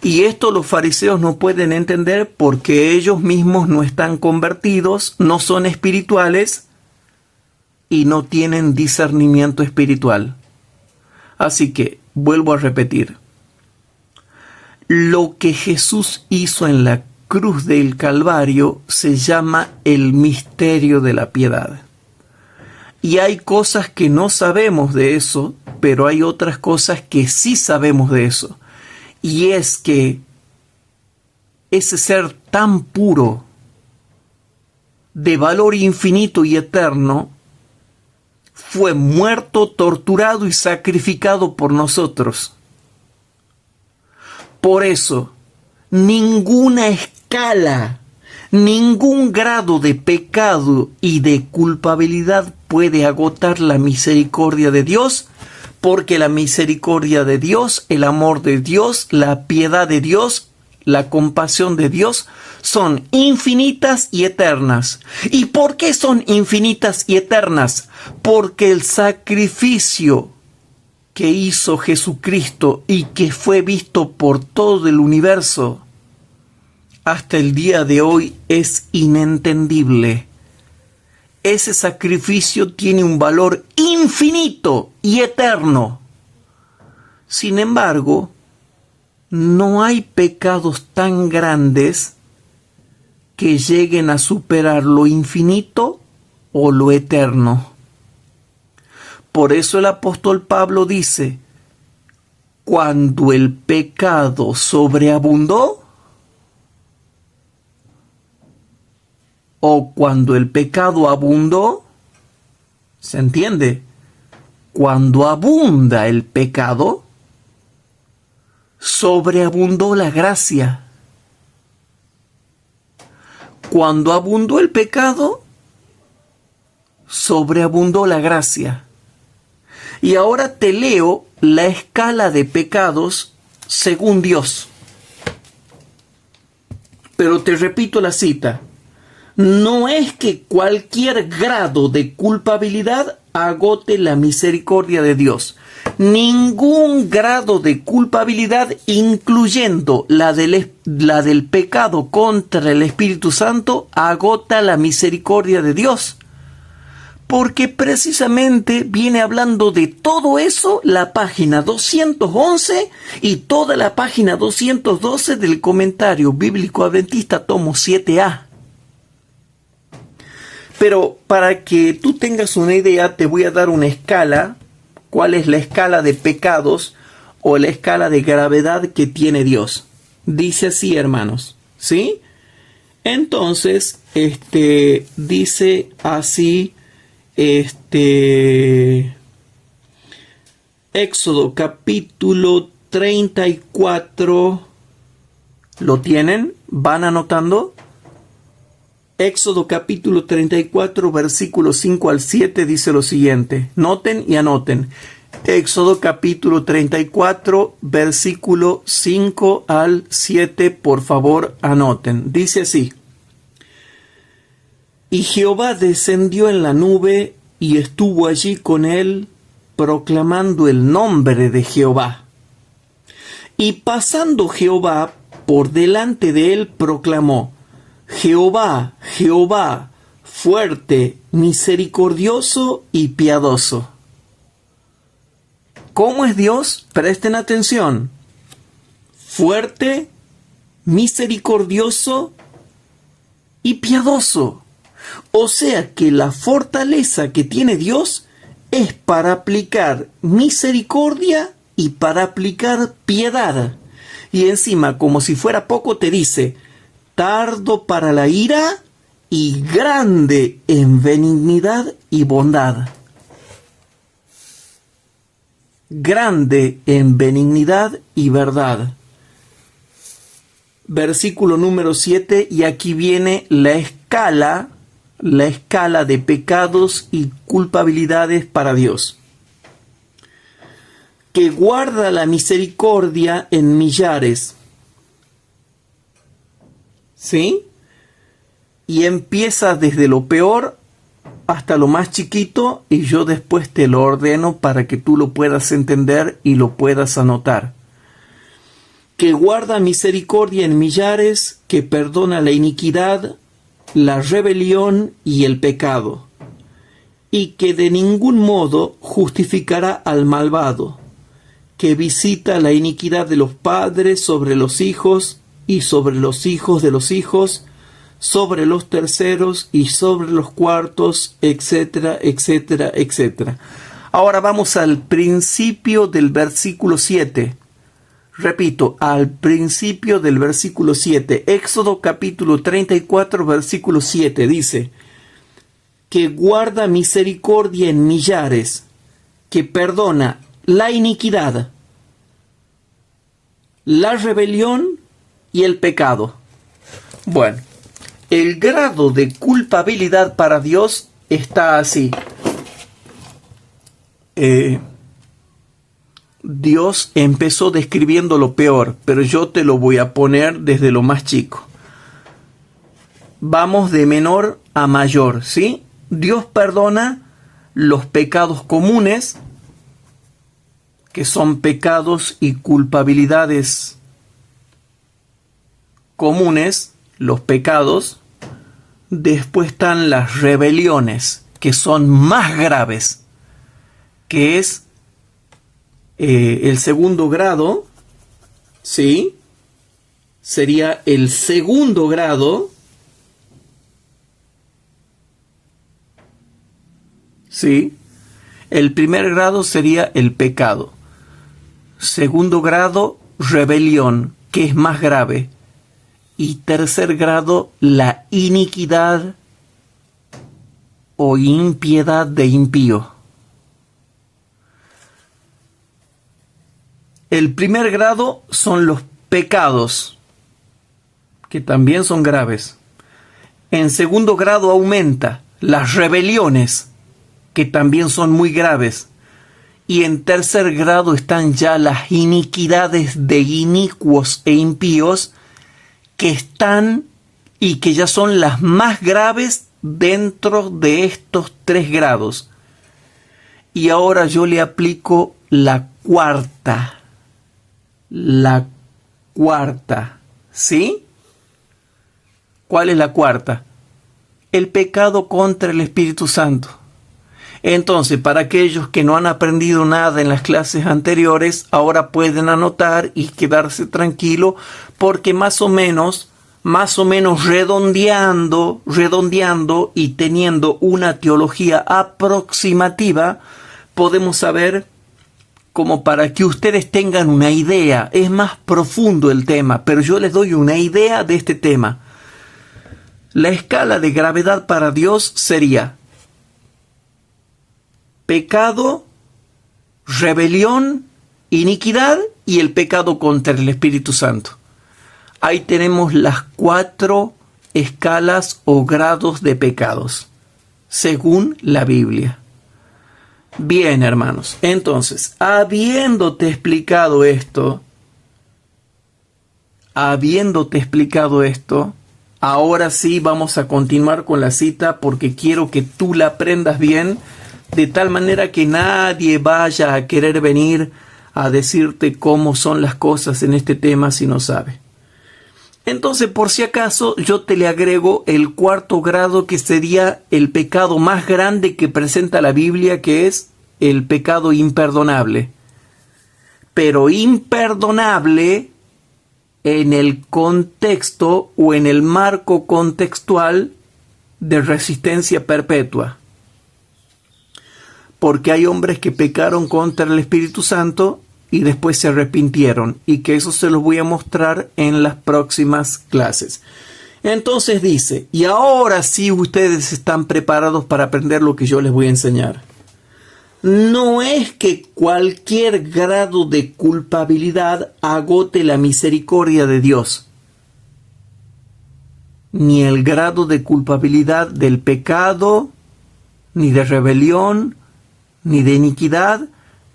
Y esto los fariseos no pueden entender porque ellos mismos no están convertidos, no son espirituales y no tienen discernimiento espiritual. Así que, vuelvo a repetir, lo que Jesús hizo en la cruz del Calvario se llama el misterio de la piedad. Y hay cosas que no sabemos de eso, pero hay otras cosas que sí sabemos de eso. Y es que ese ser tan puro, de valor infinito y eterno, fue muerto, torturado y sacrificado por nosotros. Por eso, ninguna escala, ningún grado de pecado y de culpabilidad puede agotar la misericordia de Dios, porque la misericordia de Dios, el amor de Dios, la piedad de Dios, la compasión de Dios son infinitas y eternas. ¿Y por qué son infinitas y eternas? Porque el sacrificio que hizo Jesucristo y que fue visto por todo el universo hasta el día de hoy es inentendible. Ese sacrificio tiene un valor infinito y eterno. Sin embargo, no hay pecados tan grandes que lleguen a superar lo infinito o lo eterno. Por eso el apóstol Pablo dice: cuando el pecado sobreabundó, o cuando el pecado abundó, ¿se entiende? Cuando abunda el pecado, sobreabundó la gracia. Cuando abundó el pecado, sobreabundó la gracia. Y ahora te leo la escala de pecados según Dios. Pero te repito la cita. No es que cualquier grado de culpabilidad agote la misericordia de Dios. Ningún grado de culpabilidad, incluyendo la del pecado contra el Espíritu Santo, agota la misericordia de Dios. Porque precisamente viene hablando de todo eso la página 211 y toda la página 212 del Comentario Bíblico Adventista, tomo 7a. Pero para que tú tengas una idea, te voy a dar una escala. ¿Cuál es la escala de pecados o la escala de gravedad que tiene Dios? Dice así, hermanos, ¿sí? Entonces, dice así, Éxodo capítulo 34, ¿lo tienen? ¿Van anotando? Éxodo capítulo 34, versículos 5 al 7 dice lo siguiente. Noten y anoten. Éxodo capítulo 34, versículo 5 al 7, por favor anoten. Dice así. Y Jehová descendió en la nube y estuvo allí con él, proclamando el nombre de Jehová. Y pasando Jehová por delante de él, proclamó: Jehová, Jehová, fuerte, misericordioso y piadoso. ¿Cómo es Dios? Presten atención. Fuerte, misericordioso y piadoso. O sea que la fortaleza que tiene Dios es para aplicar misericordia y para aplicar piedad. Y encima, como si fuera poco, te dice: tardo para la ira y grande en benignidad y bondad. Grande en benignidad y verdad. Versículo número 7, y aquí viene la escala de pecados y culpabilidades para Dios. Que guarda la misericordia en millares. ¿Sí? Y empieza desde lo peor hasta lo más chiquito, y yo después te lo ordeno para que tú lo puedas entender y lo puedas anotar. Que guarda misericordia en millares, que perdona la iniquidad, la rebelión y el pecado, y que de ningún modo justificará al malvado, que visita la iniquidad de los padres sobre los hijos y sobre los hijos de los hijos, sobre los terceros y sobre los cuartos, etcétera, etcétera, etcétera. Ahora vamos al principio del versículo 7. Repito, al principio del versículo 7. Éxodo capítulo 34, versículo 7 dice: que guarda misericordia en millares, que perdona la iniquidad, la rebelión y el pecado. Bueno, el grado de culpabilidad para Dios está así. Dios empezó describiendo lo peor, pero yo te lo voy a poner desde lo más chico. Vamos de menor a mayor, ¿sí? Dios perdona los pecados comunes, que son pecados y culpabilidades comunes, los pecados. Después están las rebeliones, que son más graves, que es el segundo grado, ¿sí? Sería el segundo grado, ¿sí? El primer grado sería el pecado. Segundo grado, rebelión, que es más grave. Y tercer grado, la iniquidad o impiedad de impío. El primer grado son los pecados, que también son graves. En segundo grado aumenta las rebeliones, que también son muy graves. Y en tercer grado están ya las iniquidades de inicuos e impíos, que están y que ya son las más graves dentro de estos tres grados. Y ahora yo le aplico la cuarta, ¿sí? ¿Cuál es la cuarta? El pecado contra el Espíritu Santo. Entonces, para aquellos que no han aprendido nada en las clases anteriores, ahora pueden anotar y quedarse tranquilo, porque más o menos redondeando y teniendo una teología aproximativa, podemos saber, como para que ustedes tengan una idea. Es más profundo el tema, pero yo les doy una idea de este tema. La escala de gravedad para Dios sería pecado, rebelión, iniquidad y el pecado contra el Espíritu Santo. Ahí tenemos las 4 escalas o grados de pecados, según la Biblia. Bien, hermanos, entonces, habiéndote explicado esto, ahora sí vamos a continuar con la cita, porque quiero que tú la aprendas bien, de tal manera que nadie vaya a querer venir a decirte cómo son las cosas en este tema si no sabe. Entonces, por si acaso, yo te le agrego el 4º grado, que sería el pecado más grande que presenta la Biblia, que es el pecado imperdonable. Pero imperdonable en el contexto o en el marco contextual de resistencia perpetua. Porque hay hombres que pecaron contra el Espíritu Santo y después se arrepintieron, y que eso se los voy a mostrar en las próximas clases. Entonces dice, y ahora sí ustedes están preparados para aprender lo que yo les voy a enseñar. No es que cualquier grado de culpabilidad agote la misericordia de Dios, ni el grado de culpabilidad del pecado, ni de rebelión, ni de iniquidad,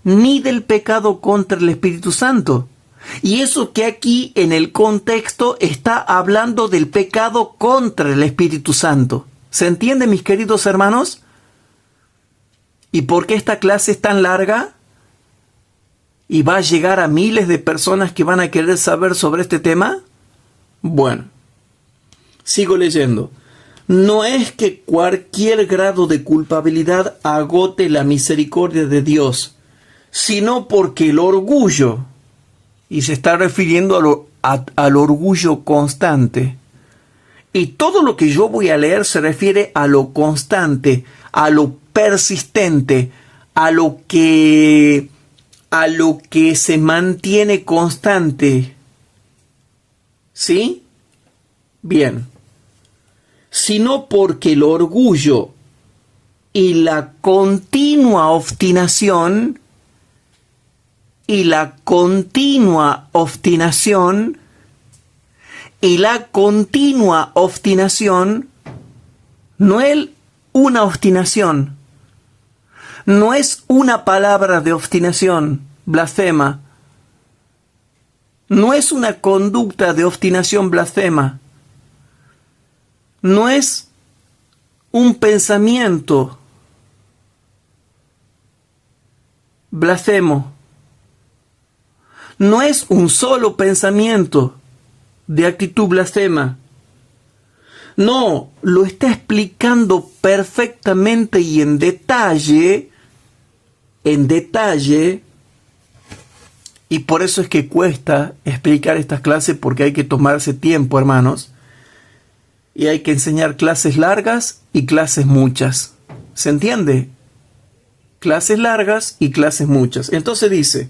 ni del pecado contra el Espíritu Santo. Y eso que aquí en el contexto está hablando del pecado contra el Espíritu Santo. ¿Se entiende, mis queridos hermanos? ¿Y por qué esta clase es tan larga? ¿Y va a llegar a miles de personas que van a querer saber sobre este tema? Bueno, sigo leyendo. No es que cualquier grado de culpabilidad agote la misericordia de Dios, sino porque el orgullo, y se está refiriendo al orgullo constante, y todo lo que yo voy a leer se refiere a lo constante, a lo persistente, a lo que se mantiene constante. ¿Sí? Bien. Sino porque el orgullo y la continua obstinación no es una obstinación, no es una palabra de obstinación blasfema, no es una conducta de obstinación blasfema, no es un pensamiento blasfemo, no es un solo pensamiento de actitud blasfema. No, lo está explicando perfectamente y en detalle, y por eso es que cuesta explicar estas clases, porque hay que tomarse tiempo, hermanos, y hay que enseñar clases largas y clases muchas. ¿Se entiende? Clases largas y clases muchas. Entonces dice,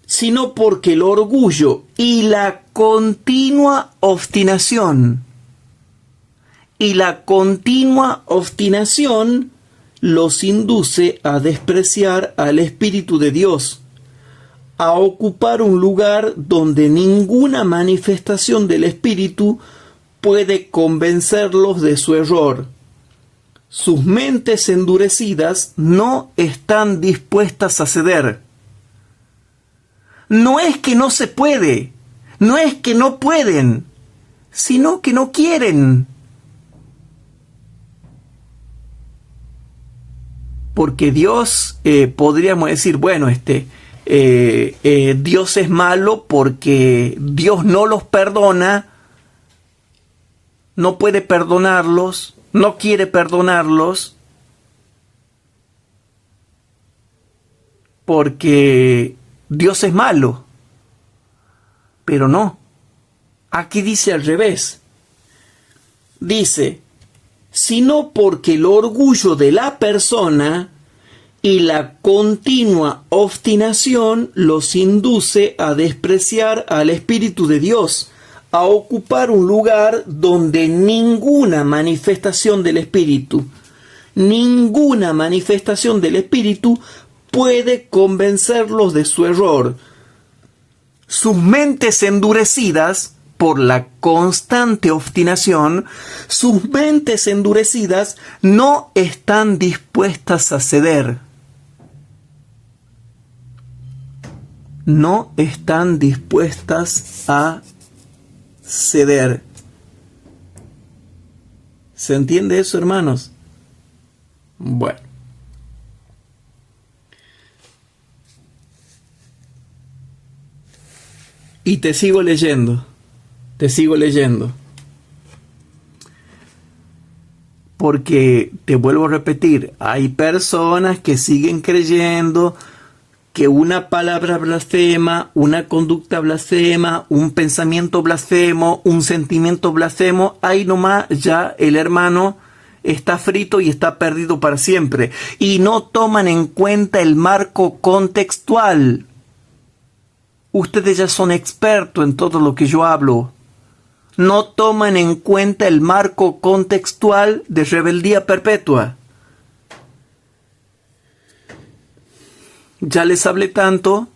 sino porque el orgullo y la continua obstinación los induce a despreciar al Espíritu de Dios, a ocupar un lugar donde ninguna manifestación del Espíritu puede convencerlos de su error. Sus mentes endurecidas no están dispuestas a ceder. No es que no se puede, no es que no pueden, sino que no quieren. Porque Dios, podríamos decir, bueno, Dios es malo porque Dios no los perdona, no puede perdonarlos, no quiere perdonarlos, porque Dios es malo. Pero no. Aquí dice al revés. Dice, sino porque el orgullo de la persona y la continua obstinación los induce a despreciar al Espíritu de Dios, a ocupar un lugar donde ninguna manifestación del Espíritu puede convencerlos de su error. Sus mentes endurecidas por la constante obstinación, sus mentes endurecidas no están dispuestas a ceder. No están dispuestas a ceder. ¿Se entiende eso, hermanos? Bueno. Y te sigo leyendo. Porque, te vuelvo a repetir, hay personas que siguen creyendo que una palabra blasfema, una conducta blasfema, un pensamiento blasfemo, un sentimiento blasfemo, ahí nomás ya el hermano está frito y está perdido para siempre. Y no toman en cuenta el marco contextual. Ustedes ya son expertos en todo lo que yo hablo. No toman en cuenta el marco contextual de rebeldía perpetua. Ya les hablé tanto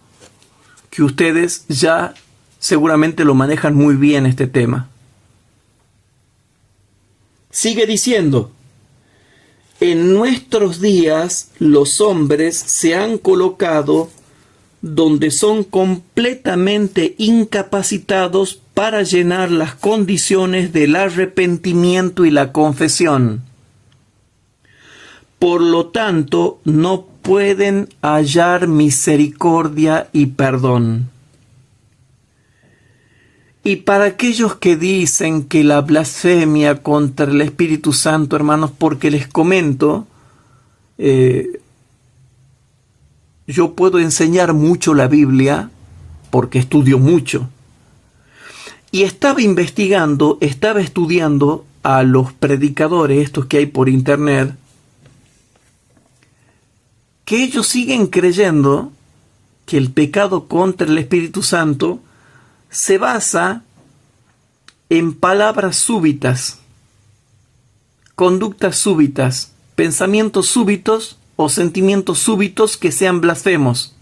que ustedes ya seguramente lo manejan muy bien este tema. Sigue diciendo, en nuestros días los hombres se han colocado donde son completamente incapacitados para llenar las condiciones del arrepentimiento y la confesión. Por lo tanto, no pueden hallar misericordia y perdón. Y para aquellos que dicen que la blasfemia contra el Espíritu Santo, hermanos, porque les comento, yo puedo enseñar mucho la Biblia, porque estudio mucho. Y estaba estudiando a los predicadores, estos que hay por internet, que ellos siguen creyendo que el pecado contra el Espíritu Santo se basa en palabras súbitas, conductas súbitas, pensamientos súbitos o sentimientos súbitos que sean blasfemos.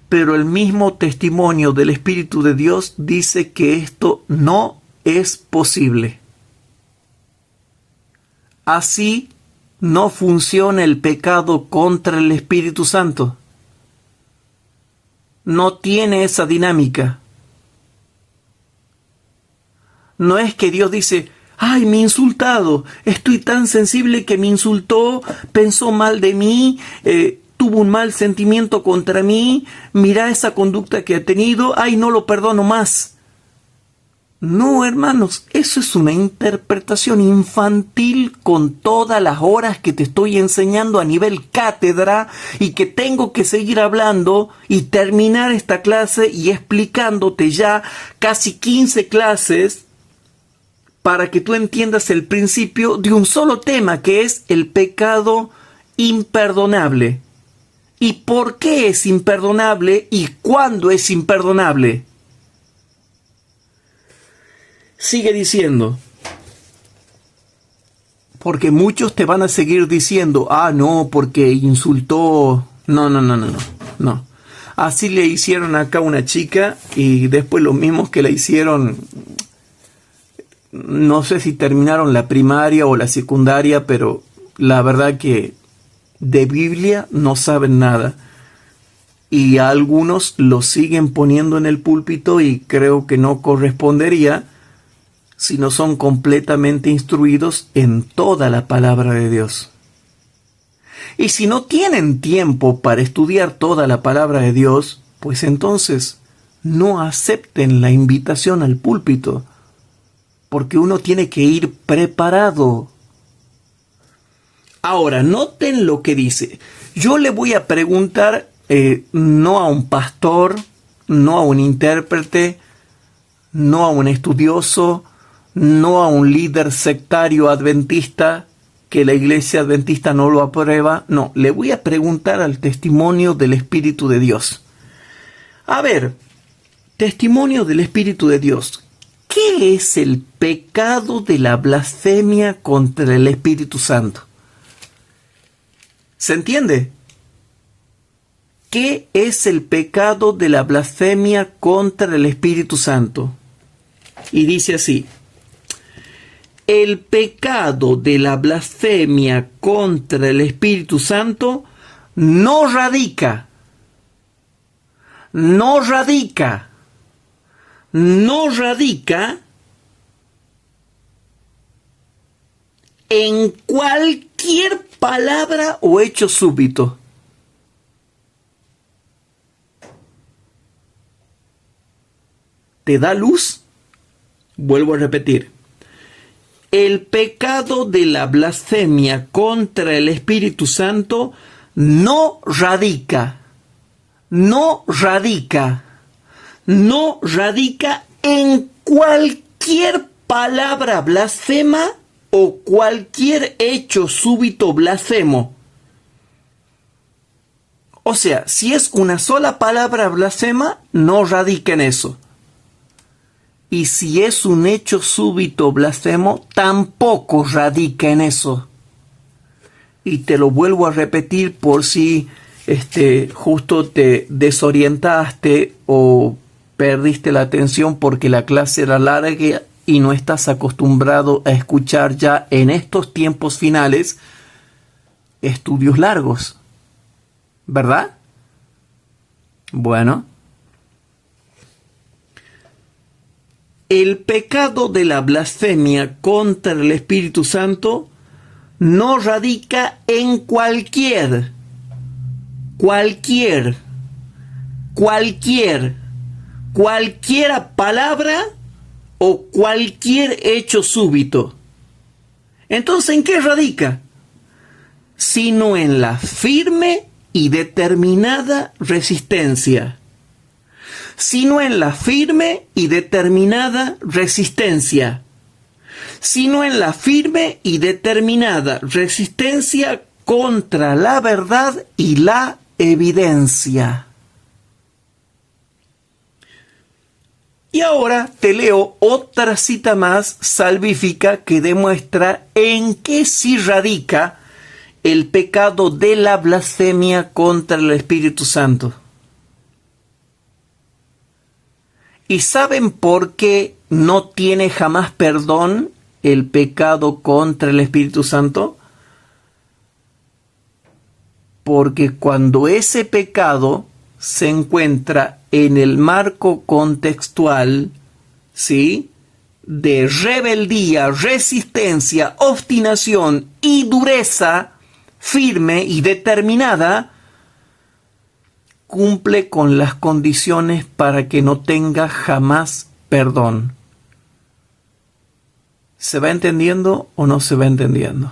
Pero el mismo testimonio del Espíritu de Dios dice que esto no es posible. Así no funciona el pecado contra el Espíritu Santo. No tiene esa dinámica. No es que Dios dice, ¡ay, me ha insultado! Estoy tan sensible que me insultó, pensó mal de mí, tuvo un mal sentimiento contra mí, mira esa conducta que ha tenido, ¡ay, no lo perdono más! No, hermanos, eso es una interpretación infantil con todas las horas que te estoy enseñando a nivel cátedra y que tengo que seguir hablando y terminar esta clase y explicándote ya casi 15 clases para que tú entiendas el principio de un solo tema, que es el pecado imperdonable. ¿Y por qué es imperdonable y cuándo es imperdonable? Sigue diciendo, porque muchos te van a seguir diciendo, no, porque insultó. No. Así le hicieron acá a una chica y después los mismos que la hicieron, no sé si terminaron la primaria o la secundaria, pero la verdad que de Biblia no saben nada. Y a algunos lo siguen poniendo en el púlpito y creo que no correspondería si no son completamente instruidos en toda la palabra de Dios. Y si no tienen tiempo para estudiar toda la palabra de Dios, pues entonces no acepten la invitación al púlpito, porque uno tiene que ir preparado. Ahora, noten lo que dice. Yo le voy a preguntar, no a un pastor, no a un intérprete, no a un estudioso, no a un líder sectario adventista, que la iglesia adventista no lo aprueba. No, le voy a preguntar al testimonio del Espíritu de Dios. A ver, testimonio del Espíritu de Dios. ¿Qué es el pecado de la blasfemia contra el Espíritu Santo? ¿Se entiende? ¿Qué es el pecado de la blasfemia contra el Espíritu Santo? Y dice así: el pecado de la blasfemia contra el Espíritu Santo no radica en cualquier palabra o hecho súbito. ¿Te da luz? Vuelvo a repetir. El pecado de la blasfemia contra el Espíritu Santo no radica en cualquier palabra blasfema o cualquier hecho súbito blasfemo. O sea, si es una sola palabra blasfema, no radica en eso. Y si es un hecho súbito blasfemo, tampoco radica en eso. Y te lo vuelvo a repetir por si justo te desorientaste o perdiste la atención porque la clase era larga y no estás acostumbrado a escuchar ya en estos tiempos finales estudios largos, ¿verdad? Bueno, el pecado de la blasfemia contra el Espíritu Santo no radica en cualquier palabra o cualquier hecho súbito. Entonces, ¿en qué radica? Sino en la firme y determinada resistencia. Sino en la firme y determinada resistencia. Sino en la firme y determinada resistencia contra la verdad y la evidencia. Y ahora te leo otra cita más salvífica que demuestra en qué sí radica el pecado de la blasfemia contra el Espíritu Santo. ¿Y saben por qué no tiene jamás perdón el pecado contra el Espíritu Santo? Porque cuando ese pecado se encuentra en el marco contextual, ¿sí?, de rebeldía, resistencia, obstinación y dureza firme y determinada, cumple con las condiciones para que no tenga jamás perdón. ¿Se va entendiendo o no se va entendiendo?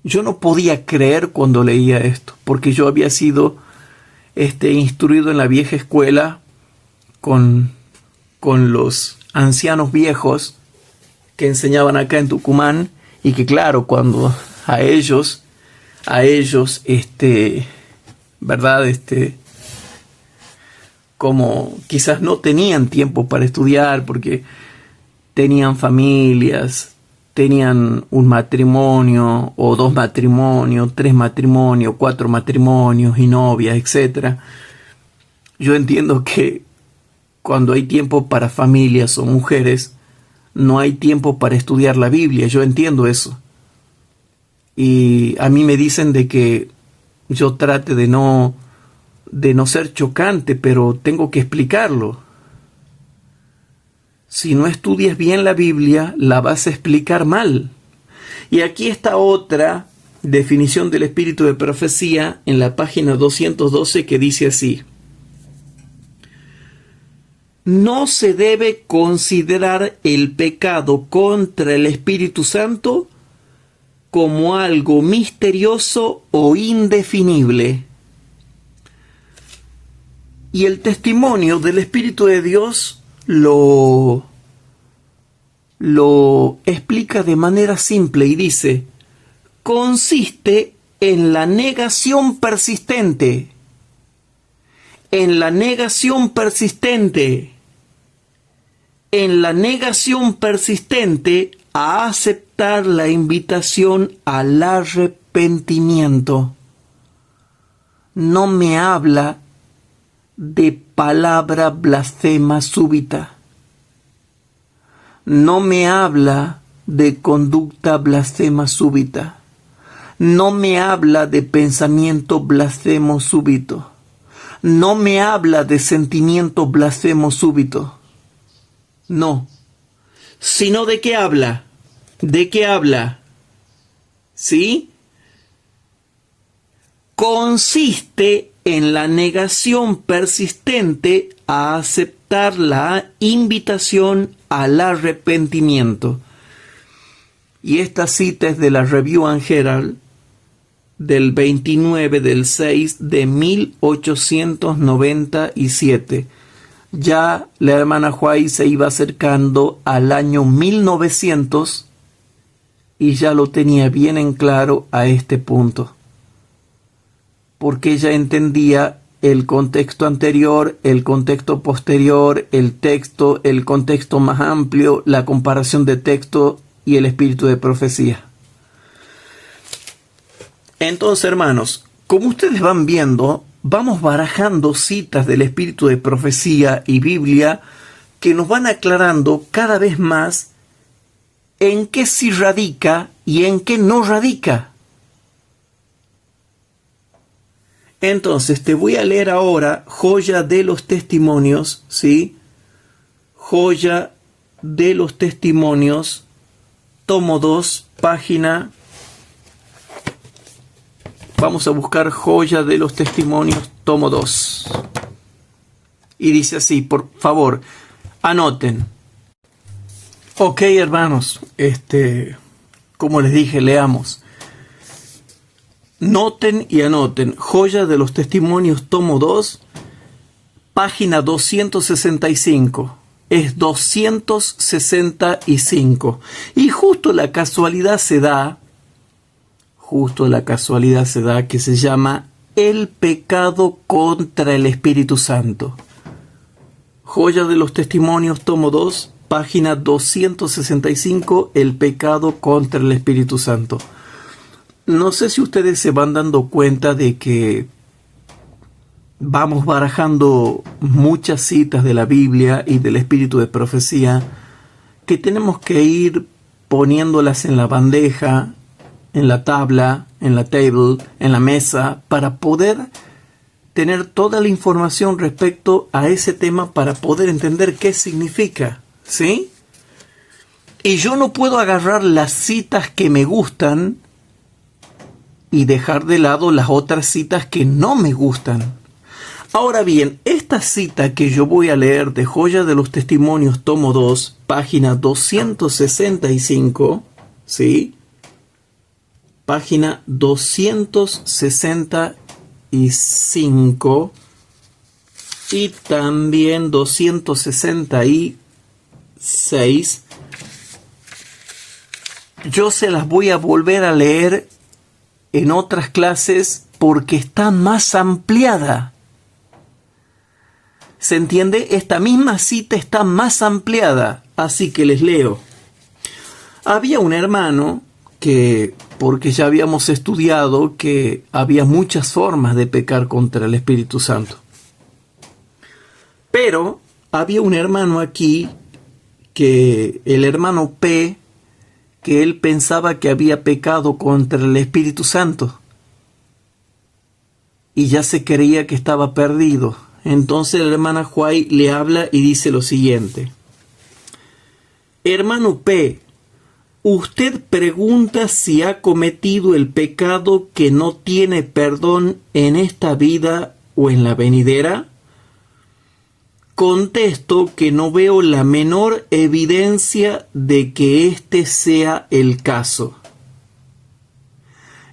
Yo no podía creer cuando leía esto, porque yo había sido instruido en la vieja escuela con los ancianos viejos que enseñaban acá en Tucumán, y que claro, cuando a ellos, ¿verdad? Como quizás no tenían tiempo para estudiar porque tenían familias, tenían un matrimonio o 2 matrimonios, 3 matrimonios, 4 matrimonios y novias, etc. Yo entiendo que cuando hay tiempo para familias o mujeres, no hay tiempo para estudiar la Biblia. Yo entiendo eso. Y a mí me dicen de que yo trate de no ser chocante, pero tengo que explicarlo. Si no estudias bien la Biblia, la vas a explicar mal. Y aquí está otra definición del espíritu de profecía en la página 212 que dice así: no se debe considerar el pecado contra el Espíritu Santo como algo misterioso o indefinible. Y el testimonio del Espíritu de Dios lo explica de manera simple y dice: consiste en la negación persistente. En la negación persistente. En la negación persistente a aceptar la invitación al arrepentimiento. No me habla de palabra blasfema súbita. No me habla de conducta blasfema súbita. No me habla de pensamiento blasfemo súbito. No me habla de sentimiento blasfemo súbito. No. Sino ¿de qué habla? ¿De qué habla? ¿Sí? Consiste en la negación persistente a aceptar la invitación al arrepentimiento. Y esta cita es de la Review and Herald del 29 del 6 de 1897. Ya la hermana White se iba acercando al año 1900 y ya lo tenía bien en claro a este punto, porque ella entendía el contexto anterior, el contexto posterior, el texto, el contexto más amplio, la comparación de texto y el espíritu de profecía. Entonces, hermanos, como ustedes van viendo, vamos barajando citas del espíritu de profecía y Biblia que nos van aclarando cada vez más en qué sí radica y en qué no radica. Entonces, te voy a leer ahora Joya de los Testimonios, ¿sí? Joya de los Testimonios, tomo 2, página... Vamos a buscar Joya de los Testimonios, tomo 2. Y dice así, por favor, anoten. Ok, hermanos, como les dije, leamos. Noten y anoten. Joya de los Testimonios, tomo 2, página 265. Es 265. Y justo la casualidad se da que se llama El pecado contra el Espíritu Santo. Joya de los Testimonios, tomo 2, página 265, El pecado contra el Espíritu Santo. No sé si ustedes se van dando cuenta de que vamos barajando muchas citas de la Biblia y del espíritu de profecía que tenemos que ir poniéndolas en la bandeja, en la tabla, en la table, en la mesa, para poder tener toda la información respecto a ese tema, para poder entender qué significa, ¿sí? Y yo no puedo agarrar las citas que me gustan y dejar de lado las otras citas que no me gustan. Ahora bien, esta cita que yo voy a leer de Joya de los Testimonios, tomo 2, página 265, ¿sí? Página 265 y también 266. Yo se las voy a volver a leer en otras clases porque está más ampliada. ¿Se entiende? Esta misma cita está más ampliada, así que les leo. Había un hermano que, porque ya habíamos estudiado que había muchas formas de pecar contra el Espíritu Santo. Pero había un hermano aquí, que el hermano P, que él pensaba que había pecado contra el Espíritu Santo. Y ya se creía que estaba perdido. Entonces la hermana White le habla y dice lo siguiente. Hermano P, usted pregunta si ha cometido el pecado que no tiene perdón en esta vida o en la venidera. Contesto que no veo la menor evidencia de que este sea el caso.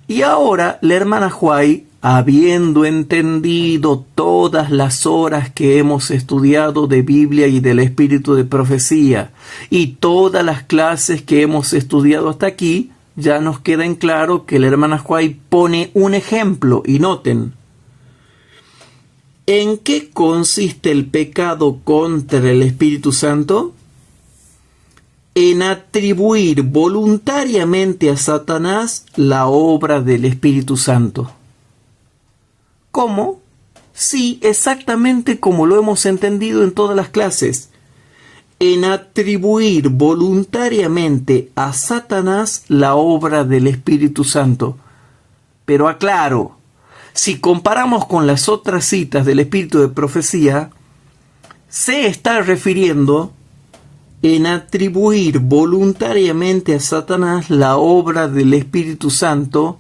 Y ahora la hermana White, habiendo entendido todas las horas que hemos estudiado de Biblia y del espíritu de profecía, y todas las clases que hemos estudiado hasta aquí, ya nos queda en claro que la hermana White pone un ejemplo, y noten. ¿En qué consiste el pecado contra el Espíritu Santo? En atribuir voluntariamente a Satanás la obra del Espíritu Santo. ¿Cómo? Sí, exactamente como lo hemos entendido en todas las clases. En atribuir voluntariamente a Satanás la obra del Espíritu Santo. Pero aclaro, si comparamos con las otras citas del espíritu de profecía, se está refiriendo en atribuir voluntariamente a Satanás la obra del Espíritu Santo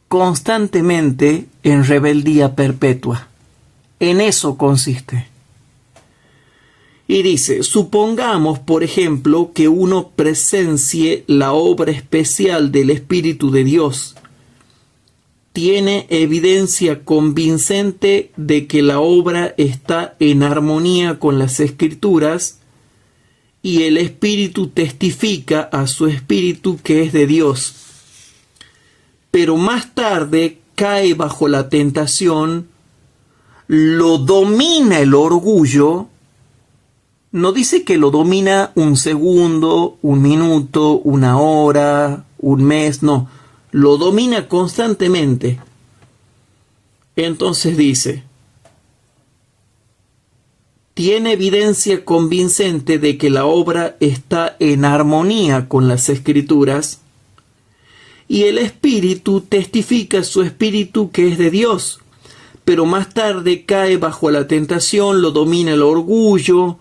constantemente en rebeldía perpetua. En eso consiste. Y dice, supongamos, por ejemplo, que uno presencie la obra especial del Espíritu de Dios. Tiene evidencia convincente de que la obra está en armonía con las Escrituras y el Espíritu testifica a su Espíritu que es de Dios. Pero más tarde cae bajo la tentación, lo domina el orgullo. No dice que lo domina un segundo, un minuto, una hora, un mes, no. Lo domina constantemente. Entonces dice, tiene evidencia convincente de que la obra está en armonía con las Escrituras y el Espíritu testifica a su Espíritu que es de Dios, pero más tarde cae bajo la tentación, lo domina el orgullo,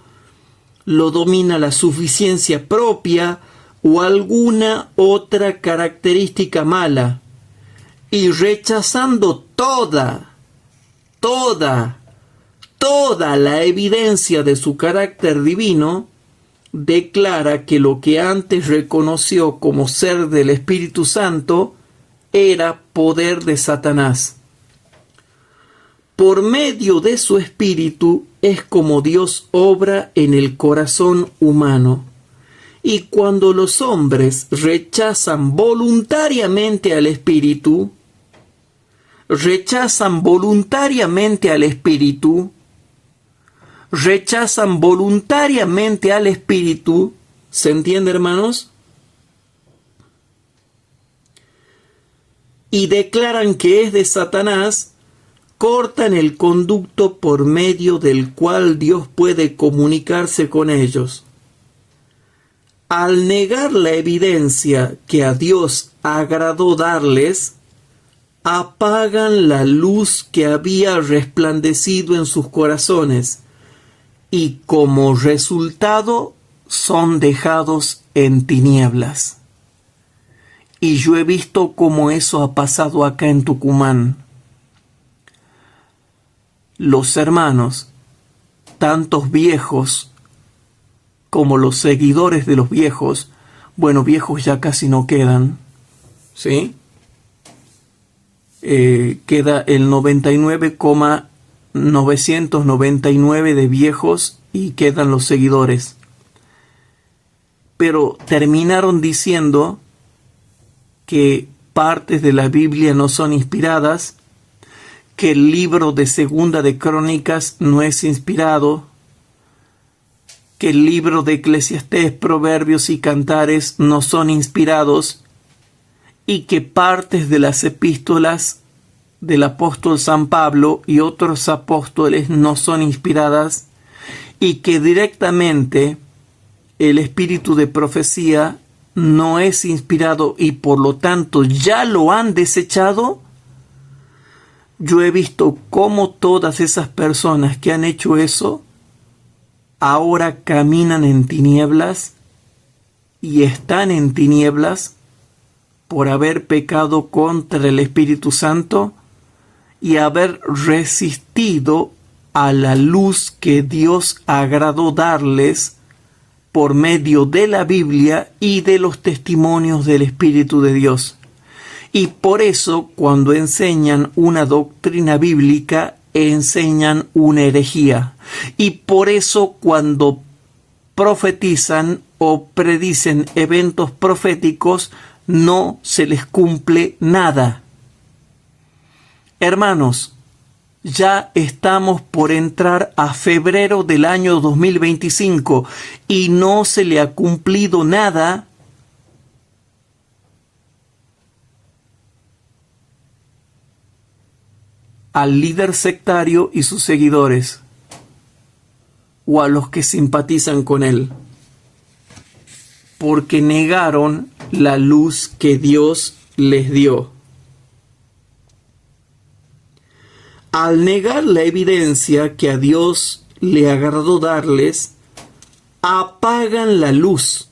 lo domina la suficiencia propia o alguna otra característica mala, y rechazando toda la evidencia de su carácter divino, declara que lo que antes reconoció como ser del Espíritu Santo era poder de Satanás. Por medio de su Espíritu es como Dios obra en el corazón humano. Y cuando los hombres rechazan voluntariamente al Espíritu, rechazan voluntariamente al Espíritu, ¿se entiende, hermanos? Y declaran que es de Satanás, cortan el conducto por medio del cual Dios puede comunicarse con ellos. Al negar la evidencia que a Dios agradó darles, apagan la luz que había resplandecido en sus corazones y como resultado son dejados en tinieblas. Y yo he visto cómo eso ha pasado acá en Tucumán. Los hermanos, tantos viejos como los seguidores de los viejos, bueno, viejos ya casi no quedan, ¿sí? Queda el 99,999 de viejos y quedan los seguidores. Pero terminaron diciendo que partes de la Biblia no son inspiradas, que el libro de Segunda de Crónicas no es inspirado, que el libro de Eclesiastés, Proverbios y Cantares no son inspirados y que partes de las epístolas del apóstol San Pablo y otros apóstoles no son inspiradas y que directamente el espíritu de profecía no es inspirado y por lo tanto ya lo han desechado. Yo he visto cómo todas esas personas que han hecho eso ahora caminan en tinieblas y están en tinieblas por haber pecado contra el Espíritu Santo y haber resistido a la luz que Dios agradó darles por medio de la Biblia y de los testimonios del Espíritu de Dios. Y por eso, cuando enseñan una doctrina bíblica, enseñan una herejía. Y por eso, cuando profetizan o predicen eventos proféticos, no se les cumple nada. Hermanos, ya estamos por entrar a febrero del año 2025 y no se le ha cumplido nada al líder sectario y sus seguidores, o a los que simpatizan con él, porque negaron la luz que Dios les dio. Al negar la evidencia que a Dios le agradó darles, apagan la luz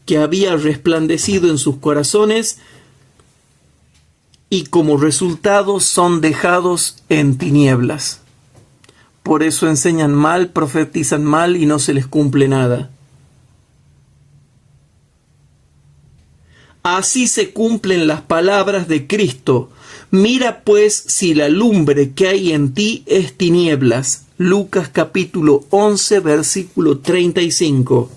que había resplandecido en sus corazones, y como resultado son dejados en tinieblas. Por eso enseñan mal, profetizan mal y no se les cumple nada. Así se cumplen las palabras de Cristo. Mira pues si la lumbre que hay en ti es tinieblas. Lucas capítulo 11, versículo 35.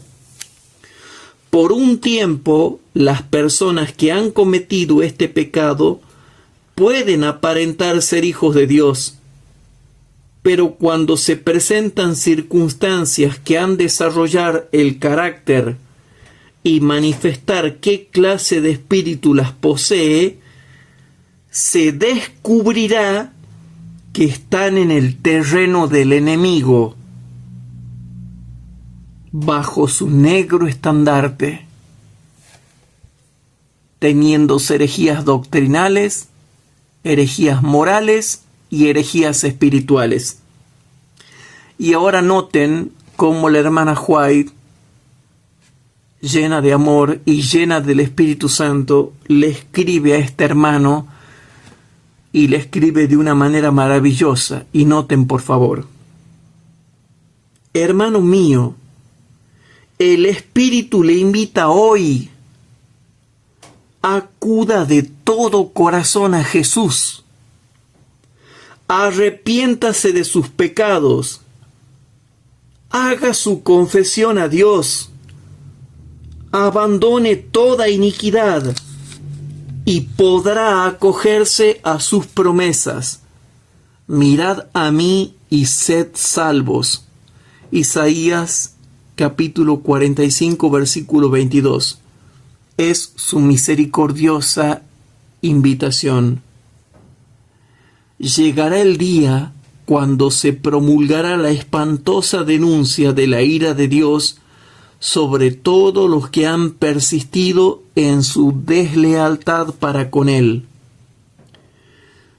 Por un tiempo, las personas que han cometido este pecado pueden aparentar ser hijos de Dios, pero cuando se presentan circunstancias que han de desarrollar el carácter y manifestar qué clase de espíritu las posee, se descubrirá que están en el terreno del enemigo, bajo su negro estandarte, teniendo herejías doctrinales, herejías morales y herejías espirituales. Y ahora noten cómo la hermana White, llena de amor y llena del Espíritu Santo, le escribe a este hermano, y le escribe de una manera maravillosa. Y noten por favor: hermano mío, el Espíritu le invita hoy: acuda de todo corazón a Jesús, arrepiéntase de sus pecados, haga su confesión a Dios, abandone toda iniquidad y podrá acogerse a sus promesas. Mirad a mí y sed salvos. Isaías capítulo 45, versículo 22. Es su misericordiosa invitación. Llegará el día cuando se promulgará la espantosa denuncia de la ira de Dios sobre todos los que han persistido en su deslealtad para con Él.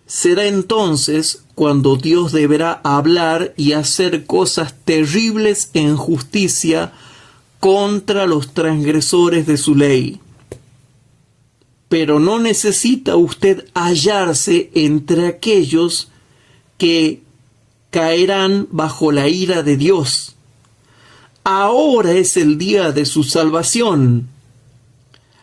Será entonces cuando Dios deberá hablar y hacer cosas terribles en justicia contra los transgresores de su ley. Pero no necesita usted hallarse entre aquellos que caerán bajo la ira de Dios. Ahora es el día de su salvación.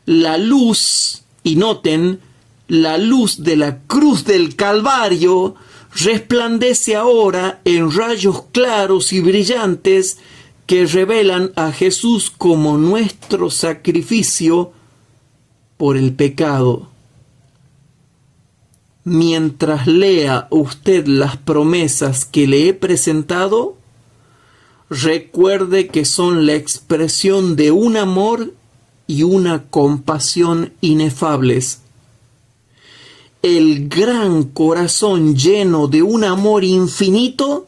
La luz, y noten, la luz de la cruz del Calvario resplandece ahora en rayos claros y brillantes que revelan a Jesús como nuestro sacrificio por el pecado. Mientras lea usted las promesas que le he presentado, recuerde que son la expresión de un amor y una compasión inefables. El gran corazón lleno de un amor infinito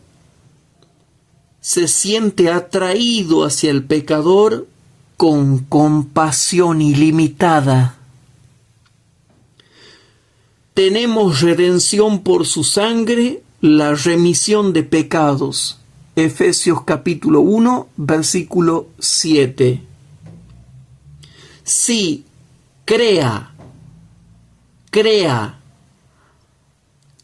se siente atraído hacia el pecador con compasión ilimitada. Tenemos redención por su sangre, la remisión de pecados. Efesios capítulo 1, versículo 7. Sí, crea.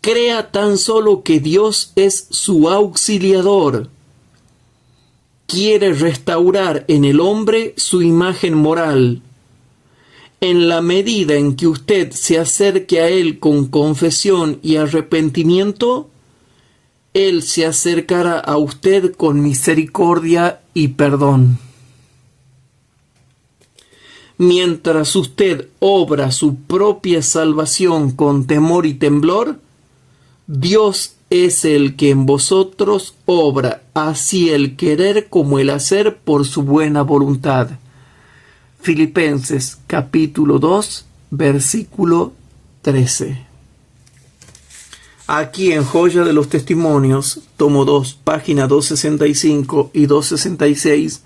Crea tan solo que Dios es su auxiliador. Quiere restaurar en el hombre su imagen moral. En la medida en que usted se acerque a Él con confesión y arrepentimiento, Él se acercará a usted con misericordia y perdón. Mientras usted obra su propia salvación con temor y temblor, Dios es el que en vosotros obra así el querer como el hacer por su buena voluntad. Filipenses capítulo 2, versículo 13. Aquí en Joya de los Testimonios, tomo 2, página 265 y 266,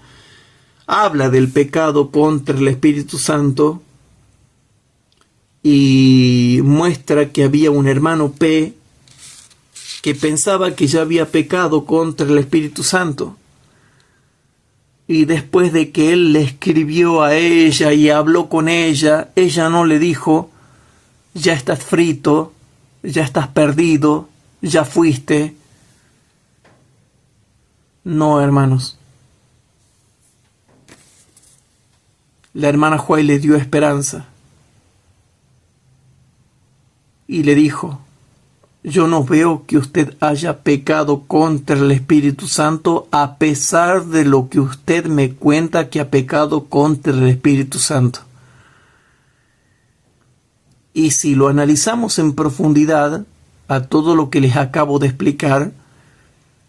habla del pecado contra el Espíritu Santo y muestra que había un hermano P que pensaba que ya había pecado contra el Espíritu Santo. Y después de que él le escribió a ella y habló con ella, ella no le dijo, ya estás frito, ya estás perdido, ya fuiste. No, hermanos. La hermana Huay le dio esperanza y le dijo, yo no veo que usted haya pecado contra el Espíritu Santo a pesar de lo que usted me cuenta que ha pecado contra el Espíritu Santo. Y si lo analizamos en profundidad a todo lo que les acabo de explicar,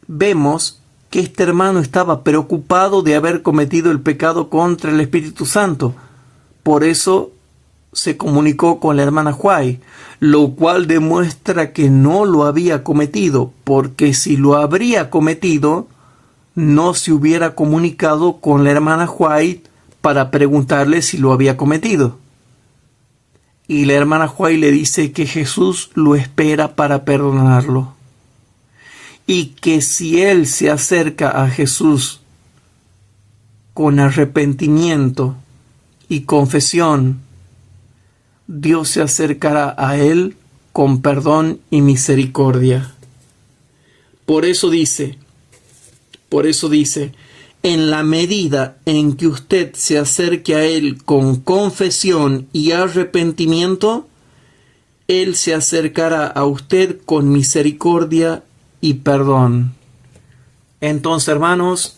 vemos que este hermano estaba preocupado de haber cometido el pecado contra el Espíritu Santo. Por eso se comunicó con la hermana Huay, lo cual demuestra que no lo había cometido, porque si lo habría cometido, no se hubiera comunicado con la hermana Huay para preguntarle si lo había cometido. Y la hermana Huay le dice que Jesús lo espera para perdonarlo. Y que si él se acerca a Jesús con arrepentimiento y confesión, Dios se acercará a él con perdón y misericordia. Por eso dice, en la medida en que usted se acerque a Él con confesión y arrepentimiento, Él se acercará a usted con misericordia y perdón. Entonces, hermanos,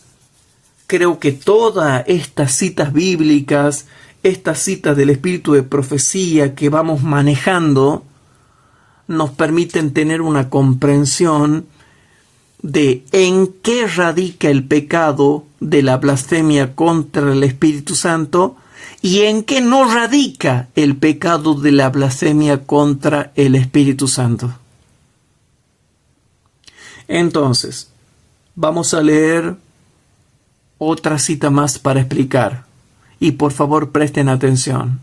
creo que todas estas citas bíblicas, estas citas del espíritu de profecía que vamos manejando, nos permiten tener una comprensión de en qué radica el pecado de la blasfemia contra el Espíritu Santo y en qué no radica el pecado de la blasfemia contra el Espíritu Santo. Entonces, vamos a leer otra cita más para explicar. Y por favor presten atención.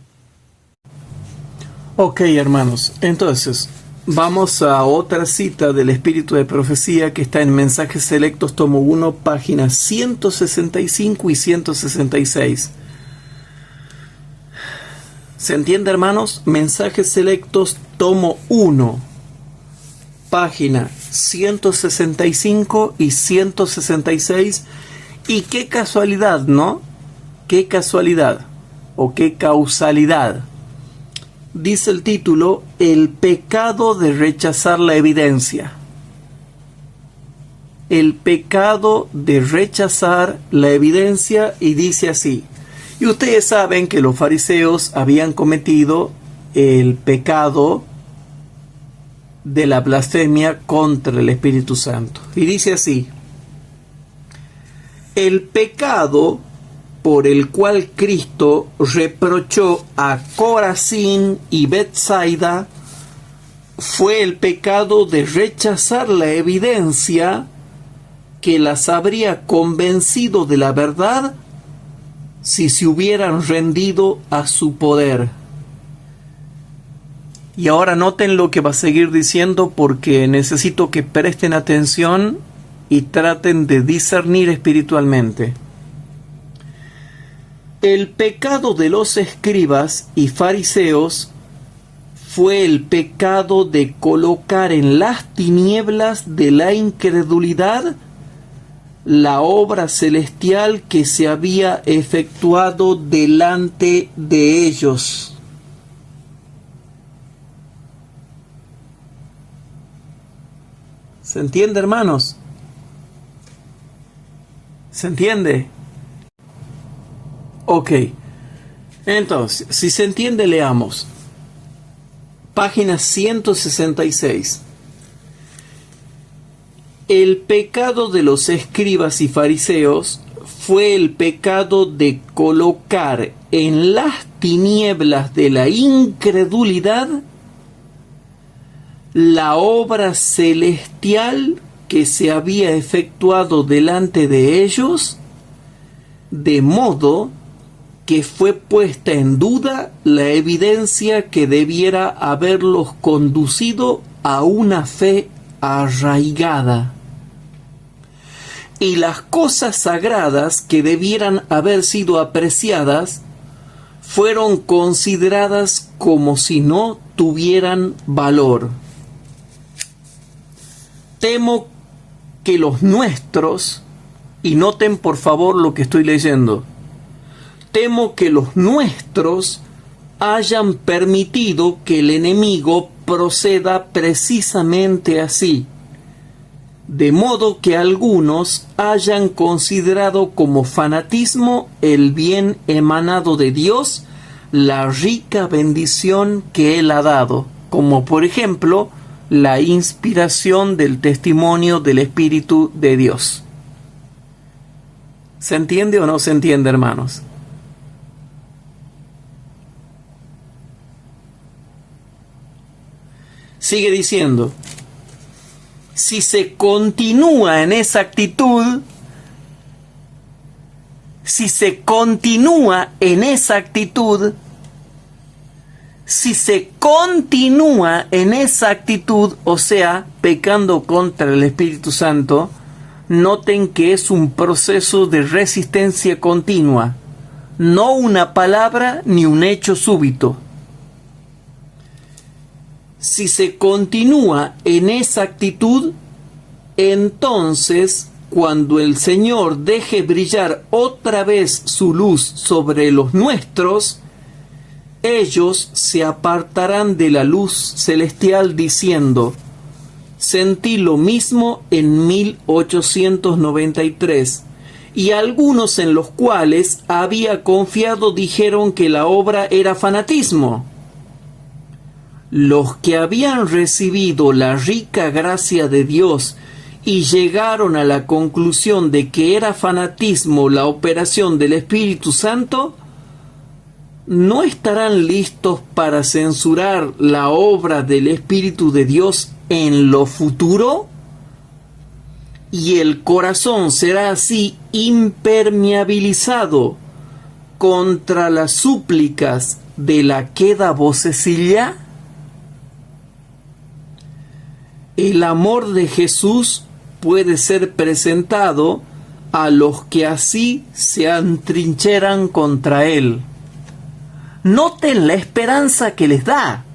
Ok, hermanos, entonces vamos a otra cita del espíritu de profecía que está en Mensajes Selectos, tomo 1, páginas 165 y 166. ¿Se entiende, hermanos? Mensajes Selectos, tomo 1, página 165 y 166. Y qué casualidad, ¿no? Qué casualidad o qué causalidad. Dice el título, el pecado de rechazar la evidencia. El pecado de rechazar la evidencia, y dice así. Y ustedes saben que los fariseos habían cometido el pecado de la blasfemia contra el Espíritu Santo. Y dice así. El pecado por el cual Cristo reprochó a Corazín y Betsaida fue el pecado de rechazar la evidencia que las habría convencido de la verdad si se hubieran rendido a su poder. Y ahora noten lo que va a seguir diciendo, porque necesito que presten atención y traten de discernir espiritualmente. El pecado de los escribas y fariseos fue el pecado de colocar en las tinieblas de la incredulidad la obra celestial que se había efectuado delante de ellos. ¿Se entiende, hermanos? ¿Se entiende? Ok. Entonces, si se entiende, leamos. Página 166. El pecado de los escribas y fariseos fue el pecado de colocar en las tinieblas de la incredulidad la obra celestial que se había efectuado delante de ellos, de modo que fue puesta en duda la evidencia que debiera haberlos conducido a una fe arraigada. Y las cosas sagradas que debieran haber sido apreciadas fueron consideradas como si no tuvieran valor. Temo que los nuestros, y noten por favor lo que estoy leyendo, temo que los nuestros hayan permitido que el enemigo proceda precisamente así, de modo que algunos hayan considerado como fanatismo el bien emanado de Dios, la rica bendición que Él ha dado, como por ejemplo la inspiración del testimonio del Espíritu de Dios. ¿Se entiende o no se entiende, hermanos? Sigue diciendo, si se continúa en esa actitud, si se continúa, o sea, pecando contra el Espíritu Santo, noten que es un proceso de resistencia continua, no una palabra ni un hecho súbito. Si se continúa en esa actitud, entonces, cuando el Señor deje brillar otra vez su luz sobre los nuestros, ellos se apartarán de la luz celestial diciendo, sentí lo mismo en 1893, y algunos en los cuales había confiado dijeron que la obra era fanatismo. Los que habían recibido la rica gracia de Dios y llegaron a la conclusión de que era fanatismo la operación del Espíritu Santo, ¿no estarán listos para censurar la obra del Espíritu de Dios en lo futuro? Y el corazón será así impermeabilizado contra las súplicas de la queda vocecilla. El amor de Jesús puede ser presentado a los que así se atrincheran contra Él. Noten la esperanza que les da.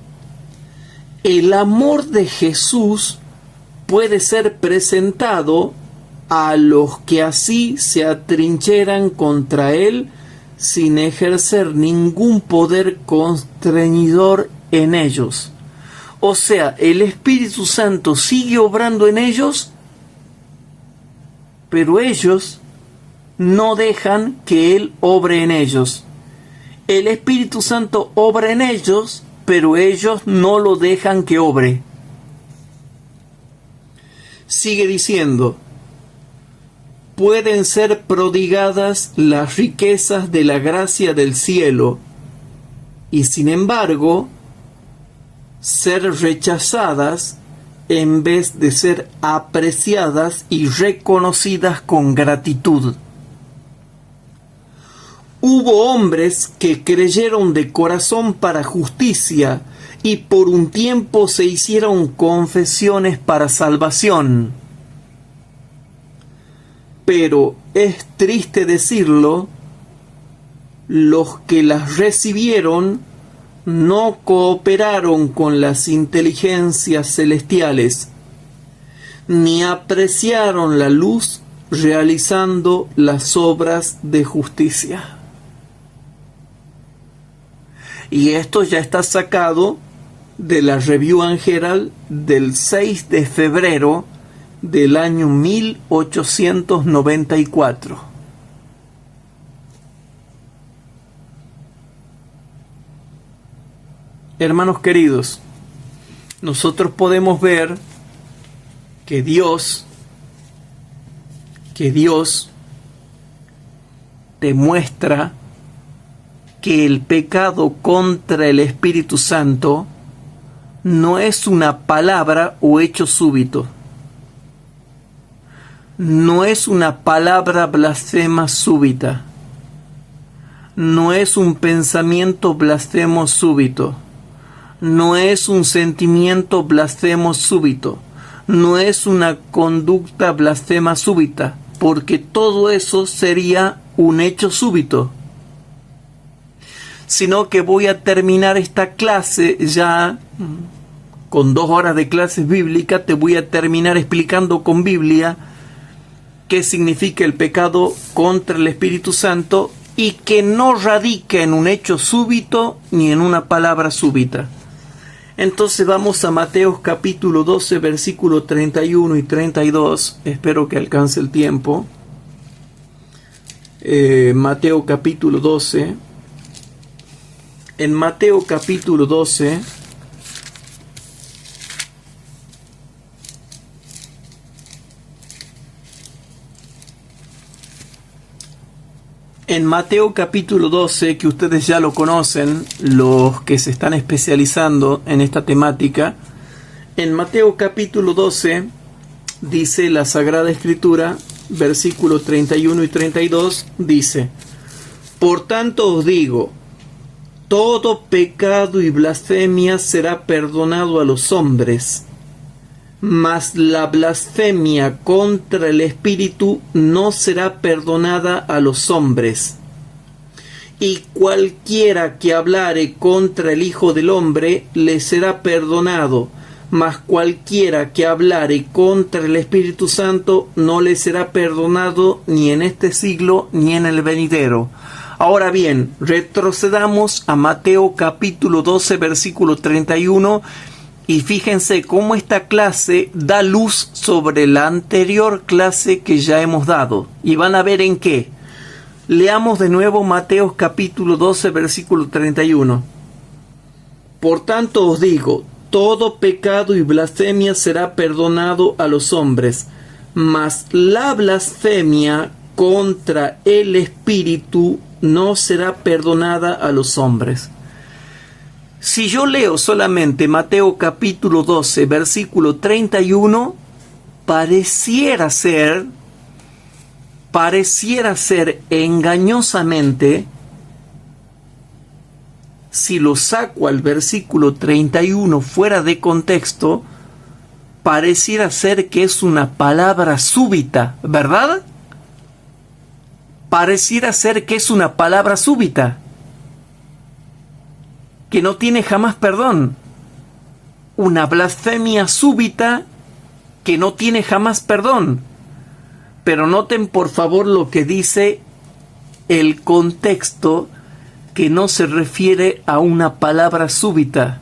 El amor de Jesús puede ser presentado a los que así se atrincheran contra Él sin ejercer ningún poder constreñidor en ellos. O sea, el Espíritu Santo sigue obrando en ellos, pero ellos no dejan que Él obre en ellos. El Espíritu Santo obra en ellos, pero ellos no lo dejan que obre. Sigue diciendo, pueden ser prodigadas las riquezas de la gracia del cielo, y sin embargo, ser rechazadas en vez de ser apreciadas y reconocidas con gratitud. Hubo hombres que creyeron de corazón para justicia y por un tiempo se hicieron confesiones para salvación. Pero es triste decirlo, los que las recibieron no cooperaron con las inteligencias celestiales, ni apreciaron la luz realizando las obras de justicia. Y esto ya está sacado de la Review and Herald del 6 de febrero del año 1894. Hermanos queridos, nosotros podemos ver que Dios demuestra que el pecado contra el Espíritu Santo no es una palabra o hecho súbito. No es una palabra blasfema súbita. No es un pensamiento blasfemo súbito. No es un sentimiento blasfemo súbito. No es una conducta blasfema súbita, porque todo eso sería un hecho súbito. Sino que voy a terminar esta clase ya con 2 horas de clases bíblicas. Te voy a terminar explicando con Biblia qué significa el pecado contra el Espíritu Santo y que no radica en un hecho súbito ni en una palabra súbita. Entonces vamos a Mateo capítulo 12, versículo 31 y 32. Espero que alcance el tiempo. Mateo capítulo 12. En Mateo capítulo 12, que ustedes ya lo conocen, los que se están especializando en esta temática, en Mateo capítulo 12 dice la Sagrada Escritura, versículo 31 y 32, dice: Por tanto os digo, todo pecado y blasfemia será perdonado a los hombres, mas la blasfemia contra el Espíritu no será perdonada a los hombres. Y cualquiera que hablare contra el Hijo del Hombre le será perdonado, mas cualquiera que hablare contra el Espíritu Santo no le será perdonado ni en este siglo ni en el venidero. Ahora bien, retrocedamos a Mateo capítulo 12, versículo 31, y fíjense cómo esta clase da luz sobre la anterior clase que ya hemos dado. Y van a ver en qué. Leamos de nuevo Mateo capítulo 12, versículo 31. Por tanto os digo, todo pecado y blasfemia será perdonado a los hombres, mas la blasfemia contra el Espíritu no será perdonada a los hombres. Si yo leo solamente Mateo capítulo 12, versículo 31, pareciera ser engañosamente, si lo saco al versículo 31 fuera de contexto, pareciera ser que es una palabra súbita, ¿verdad? Pareciera ser que es una palabra súbita, que no tiene jamás perdón. Una blasfemia súbita que no tiene jamás perdón. Pero noten por favor lo que dice el contexto, que no se refiere a una palabra súbita,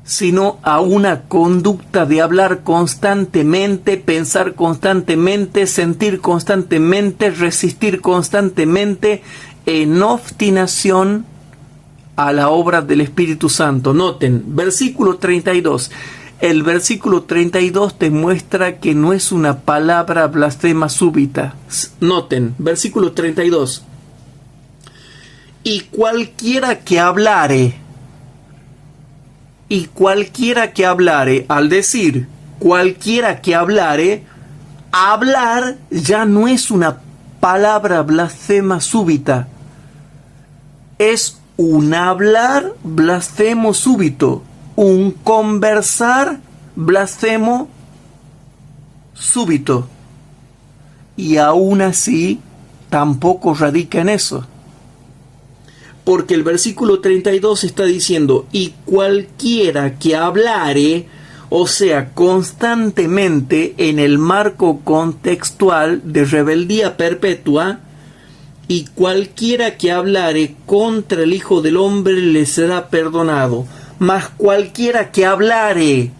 sino a una conducta de hablar constantemente, pensar constantemente, sentir constantemente, resistir constantemente, en obstinación a la obra del Espíritu Santo. Noten, versículo 32. El versículo 32 te muestra que no es una palabra blasfema súbita. Noten, versículo 32. Y cualquiera que hablare, al decir cualquiera que hablare, hablar ya no es una palabra blasfema súbita. Es un hablar blasfemo súbito, un conversar blasfemo súbito. Y aún así tampoco radica en eso. Porque el versículo 32 está diciendo, y cualquiera que hablare, o sea, constantemente en el marco contextual de rebeldía perpetua, y cualquiera que hablare contra el Hijo del Hombre le será perdonado. Mas cualquiera que hablare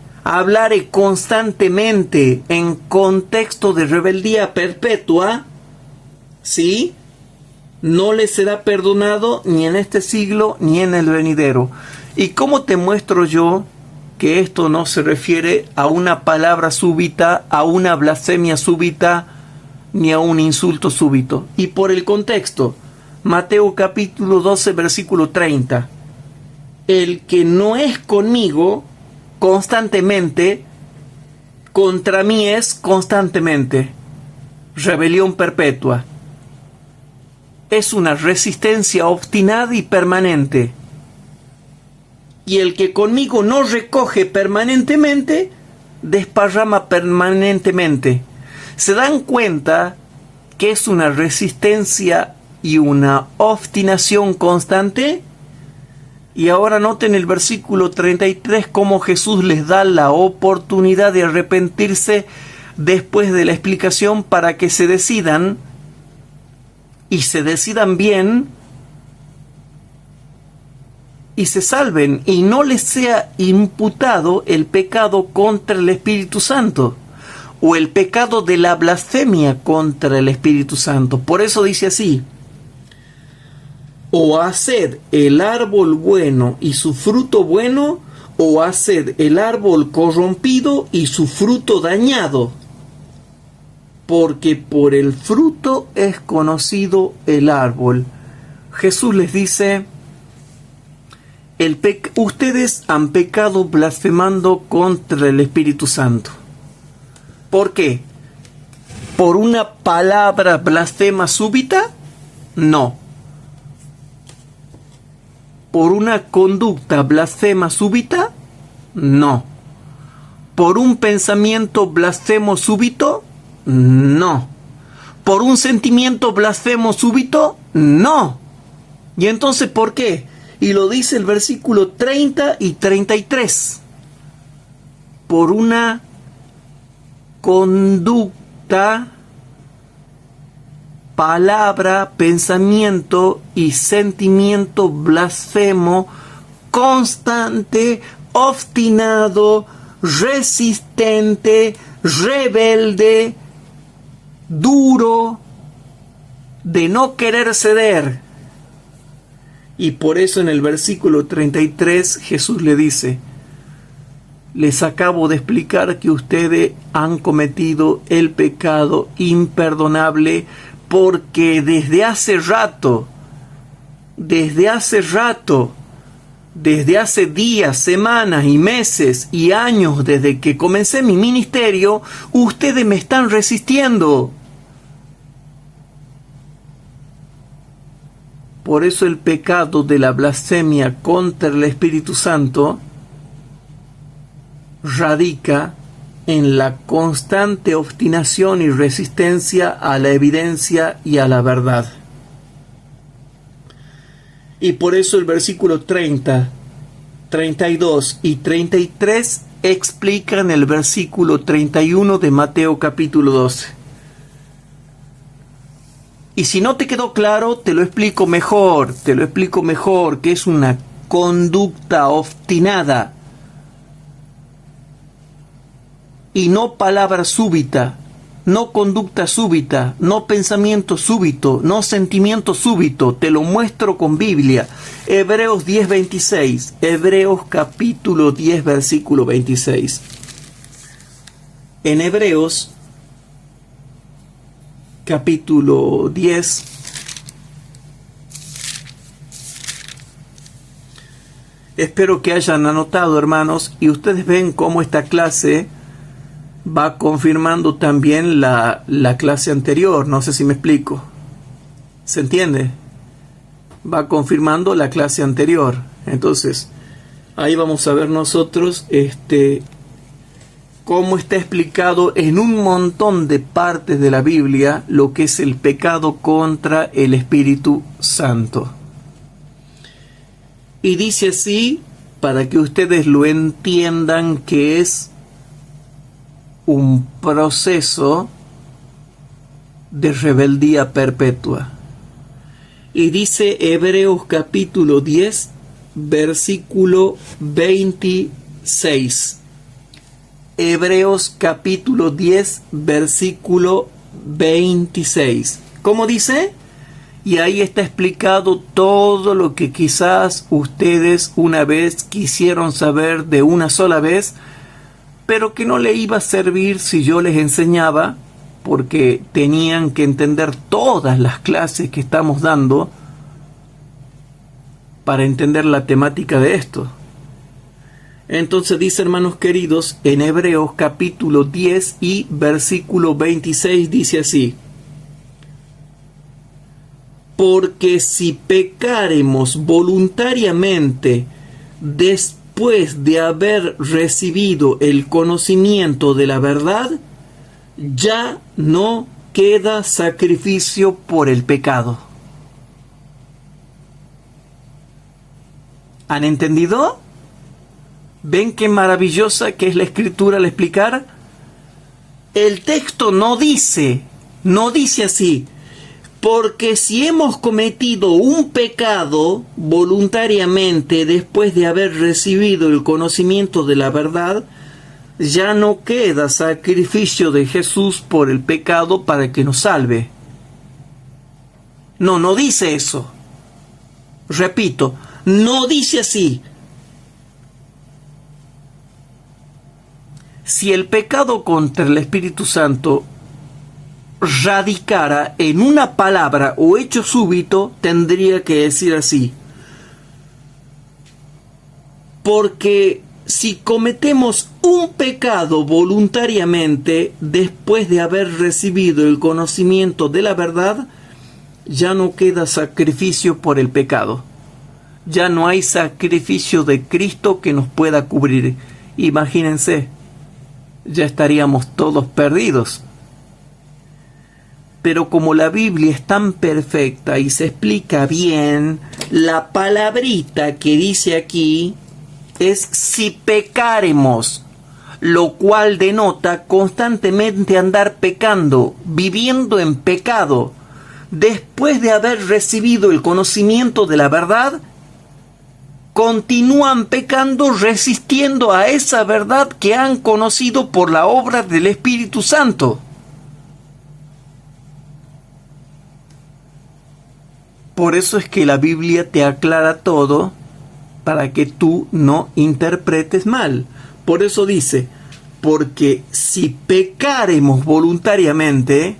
constantemente en contexto de rebeldía perpetua, ¿sí?, no le será perdonado ni en este siglo ni en el venidero. ¿Y cómo te muestro yo que esto no se refiere a una palabra súbita, a una blasfemia súbita, ni a un insulto súbito? Y por el contexto, Mateo capítulo 12, versículo 30. El que no es conmigo constantemente, contra mí es constantemente. Rebelión perpetua. Es una resistencia obstinada y permanente. Y el que conmigo no recoge permanentemente, desparrama permanentemente. ¿Se dan cuenta que es una resistencia y una obstinación constante? Y ahora noten el versículo 33 cómo Jesús les da la oportunidad de arrepentirse después de la explicación para que se decidan, y se decidan bien, y se salven, y no les sea imputado el pecado contra el Espíritu Santo, o el pecado de la blasfemia contra el Espíritu Santo. Por eso dice así: o haced el árbol bueno y su fruto bueno, o haced el árbol corrompido y su fruto dañado, porque por el fruto es conocido el árbol. Jesús les dice, ustedes han pecado blasfemando contra el Espíritu Santo. ¿Por qué? ¿Por una palabra blasfema súbita? No. ¿Por una conducta blasfema súbita? No. ¿Por un pensamiento blasfemo súbito? No. ¿Por un sentimiento blasfemo súbito? No. ¿Y entonces por qué? Y lo dice el versículo 30 y 33. Por una conducta, palabra, pensamiento y sentimiento blasfemo, constante, obstinado, resistente, rebelde, duro, de no querer ceder. Y por eso en el versículo 33 Jesús le dice, les acabo de explicar que ustedes han cometido el pecado imperdonable, porque desde hace días, semanas y meses y años desde que comencé mi ministerio, ustedes me están resistiendo. Por eso el pecado de la blasfemia contra el Espíritu Santo radica en la constante obstinación y resistencia a la evidencia y a la verdad. Y por eso el versículo 30, 32 y 33 explican el versículo 31 de Mateo capítulo 12. Y si no te quedó claro, te lo explico mejor, que es una conducta obstinada y no palabra súbita, no conducta súbita, no pensamiento súbito, no sentimiento súbito. Te lo muestro con Biblia. Hebreos 10:26, Hebreos capítulo 10, versículo 26. En Hebreos capítulo 10, espero que hayan anotado, hermanos, y ustedes ven cómo esta clase va confirmando también la clase anterior. No sé si me explico. ¿Se entiende? Va confirmando la clase anterior. Entonces, ahí vamos a ver nosotros cómo está explicado en un montón de partes de la Biblia lo que es el pecado contra el Espíritu Santo. Y dice así, para que ustedes lo entiendan, que es un proceso de rebeldía perpetua. Y dice Hebreos capítulo 10, versículo 26. Hebreos capítulo 10, versículo 26. ¿Cómo dice? Y ahí está explicado todo lo que quizás ustedes una vez quisieron saber de una sola vez, pero que no le iba a servir si yo les enseñaba, porque tenían que entender todas las clases que estamos dando para entender la temática de esto. Entonces dice, hermanos queridos, en Hebreos capítulo 10 y versículo 26 dice así: porque si pecaremos voluntariamente después de haber recibido el conocimiento de la verdad, ya no queda sacrificio por el pecado. ¿Han entendido? ¿Ven qué maravillosa que es la escritura al explicar? El texto no dice así: porque si hemos cometido un pecado voluntariamente después de haber recibido el conocimiento de la verdad, ya no queda sacrificio de Jesús por el pecado para que nos salve. No dice eso. Repito, no dice así. Si el pecado contra el Espíritu Santo radicara en una palabra o hecho súbito, tendría que decir así: porque si cometemos un pecado voluntariamente después de haber recibido el conocimiento de la verdad, ya no queda sacrificio por el pecado. Ya no hay sacrificio de Cristo que nos pueda cubrir. Imagínense, ya estaríamos todos perdidos. Pero como la Biblia es tan perfecta y se explica bien, la palabrita que dice aquí es si pecaremos, lo cual denota constantemente andar pecando, viviendo en pecado, después de haber recibido el conocimiento de la verdad. Continúan pecando, resistiendo a esa verdad que han conocido por la obra del Espíritu Santo. Por eso es que la Biblia te aclara todo para que tú no interpretes mal. Por eso dice, porque si pecaremos voluntariamente,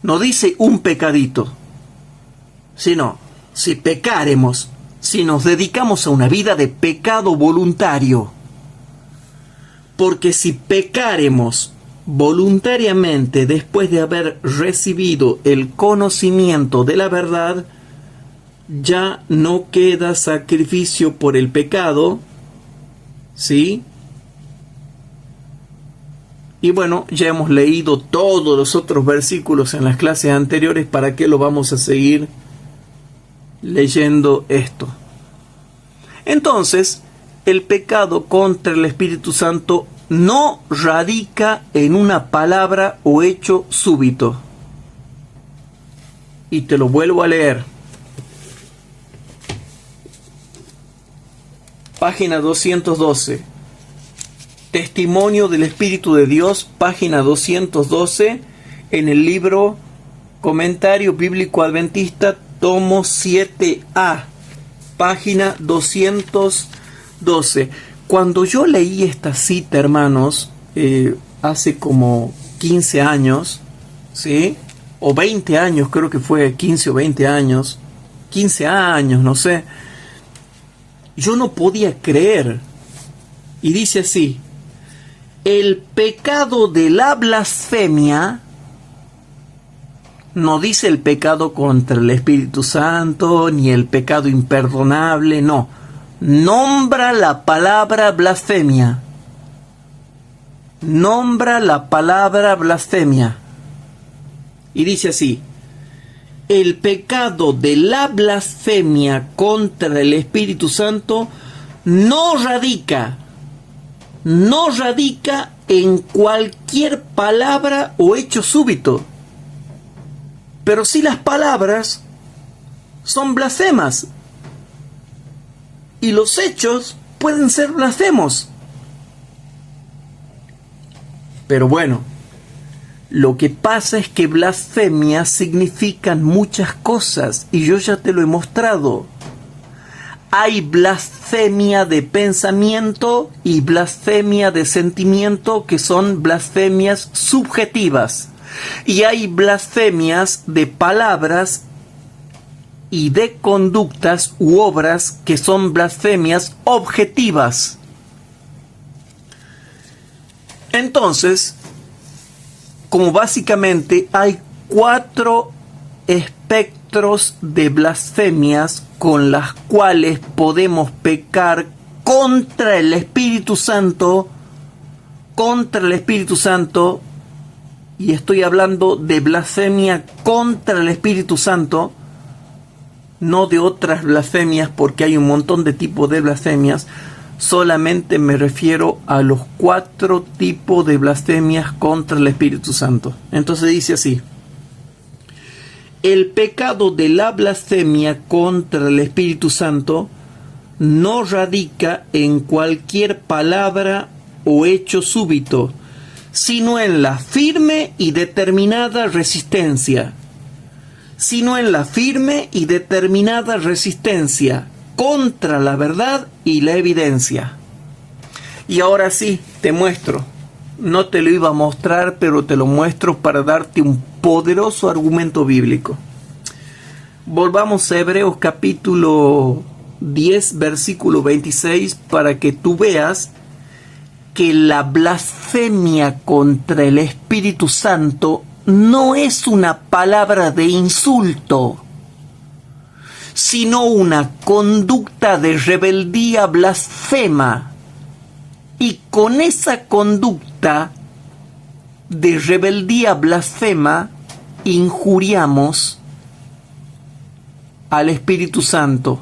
no dice un pecadito, sino si pecaremos, si nos dedicamos a una vida de pecado voluntario. Porque si pecaremos voluntariamente después de haber recibido el conocimiento de la verdad, ya no queda sacrificio por el pecado, ¿sí? Y bueno, ya hemos leído todos los otros versículos en las clases anteriores. ¿Para qué lo vamos a seguir leyendo esto? Entonces, el pecado contra el Espíritu Santo no radica en una palabra o hecho súbito. Y te lo vuelvo a leer. Página 212. Testimonio del Espíritu de Dios, página 212, en el libro Comentario Bíblico Adventista, tomo 7A, página 212. Cuando yo leí esta cita, hermanos, hace como 15 años, ¿sí? O 20 años, creo que fue 15 o 20 años, 15 años, no sé. Yo no podía creer. Y dice así: el pecado de la blasfemia, no dice el pecado contra el Espíritu Santo, ni el pecado imperdonable, no. Nombra la palabra blasfemia. Nombra la palabra blasfemia. Y dice así: el pecado de la blasfemia contra el Espíritu Santo no radica en cualquier palabra o hecho súbito, pero sí las palabras son blasfemas y los hechos pueden ser blasfemos. Pero bueno, lo que pasa es que blasfemia significan muchas cosas y yo ya te lo he mostrado. Hay blasfemia de pensamiento y blasfemia de sentimiento, que son blasfemias subjetivas. Y hay blasfemias de palabras y de conductas u obras, que son blasfemias objetivas. Entonces, como básicamente hay 4 espectros de blasfemias con las cuales podemos pecar contra el Espíritu Santo, y estoy hablando de blasfemia contra el Espíritu Santo, no de otras blasfemias, porque hay un montón de tipos de blasfemias. Solamente me refiero a los 4 tipos de blasfemias contra el Espíritu Santo. Entonces dice así: el pecado de la blasfemia contra el Espíritu Santo no radica en cualquier palabra o hecho súbito, sino en la firme y determinada resistencia. Contra la verdad y la evidencia. Y ahora sí, te muestro. No te lo iba a mostrar, pero te lo muestro para darte un poderoso argumento bíblico. Volvamos a Hebreos capítulo 10, versículo 26, para que tú veas que la blasfemia contra el Espíritu Santo no es una palabra de insulto, sino una conducta de rebeldía blasfema. Y con esa conducta de rebeldía blasfema injuriamos al Espíritu Santo.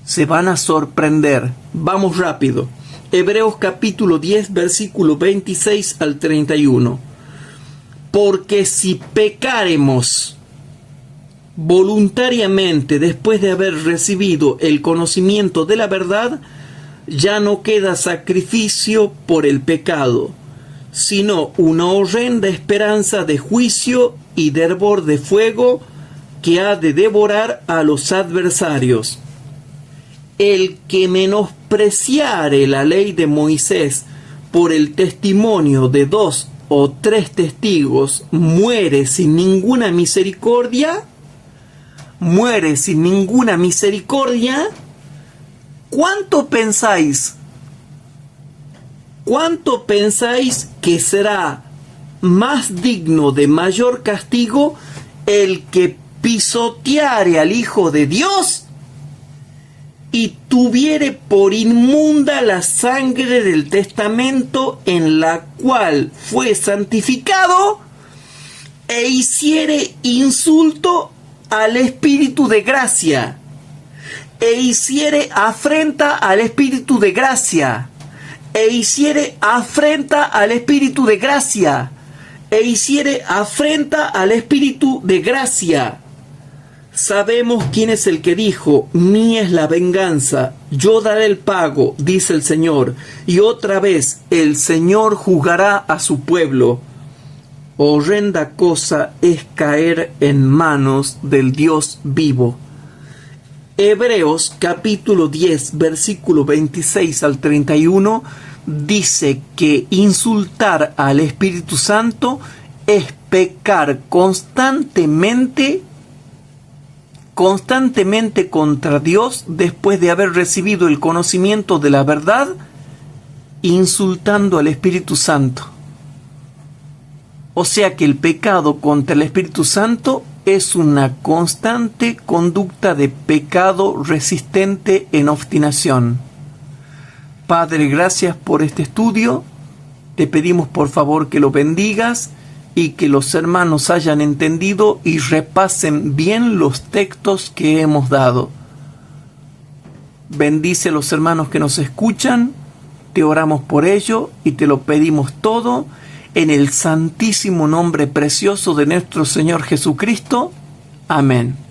Se van a sorprender. Vamos rápido. Hebreos capítulo 10, versículo 26 al 31. Porque si pecáremos voluntariamente después de haber recibido el conocimiento de la verdad, ya no queda sacrificio por el pecado, sino una horrenda esperanza de juicio y de hervor de fuego que ha de devorar a los adversarios. El que menospreciare la ley de Moisés por el testimonio de 2 o 3 testigos muere sin ninguna misericordia. ¿Cuánto pensáis que será más digno de mayor castigo el que pisoteare al Hijo de Dios y tuviere por inmunda la sangre del testamento en la cual fue santificado e hiciere insulto al Espíritu de gracia, e hiciere afrenta al Espíritu de gracia, e hiciere afrenta al Espíritu de gracia, e hiciere afrenta al Espíritu de gracia? Sabemos quién es el que dijo: mía es la venganza, yo daré el pago, dice el Señor. Y otra vez el Señor juzgará a su pueblo. Horrenda cosa es caer en manos del Dios vivo. Hebreos capítulo 10, versículo 26 al 31 dice que insultar al Espíritu Santo es pecar constantemente contra Dios después de haber recibido el conocimiento de la verdad, insultando al Espíritu Santo. O sea que el pecado contra el Espíritu Santo es una constante conducta de pecado resistente en obstinación. Padre, gracias por este estudio. Te pedimos por favor que lo bendigas y que los hermanos hayan entendido y repasen bien los textos que hemos dado. Bendice a los hermanos que nos escuchan, te oramos por ello y te lo pedimos todo en el santísimo nombre precioso de nuestro Señor Jesucristo. Amén.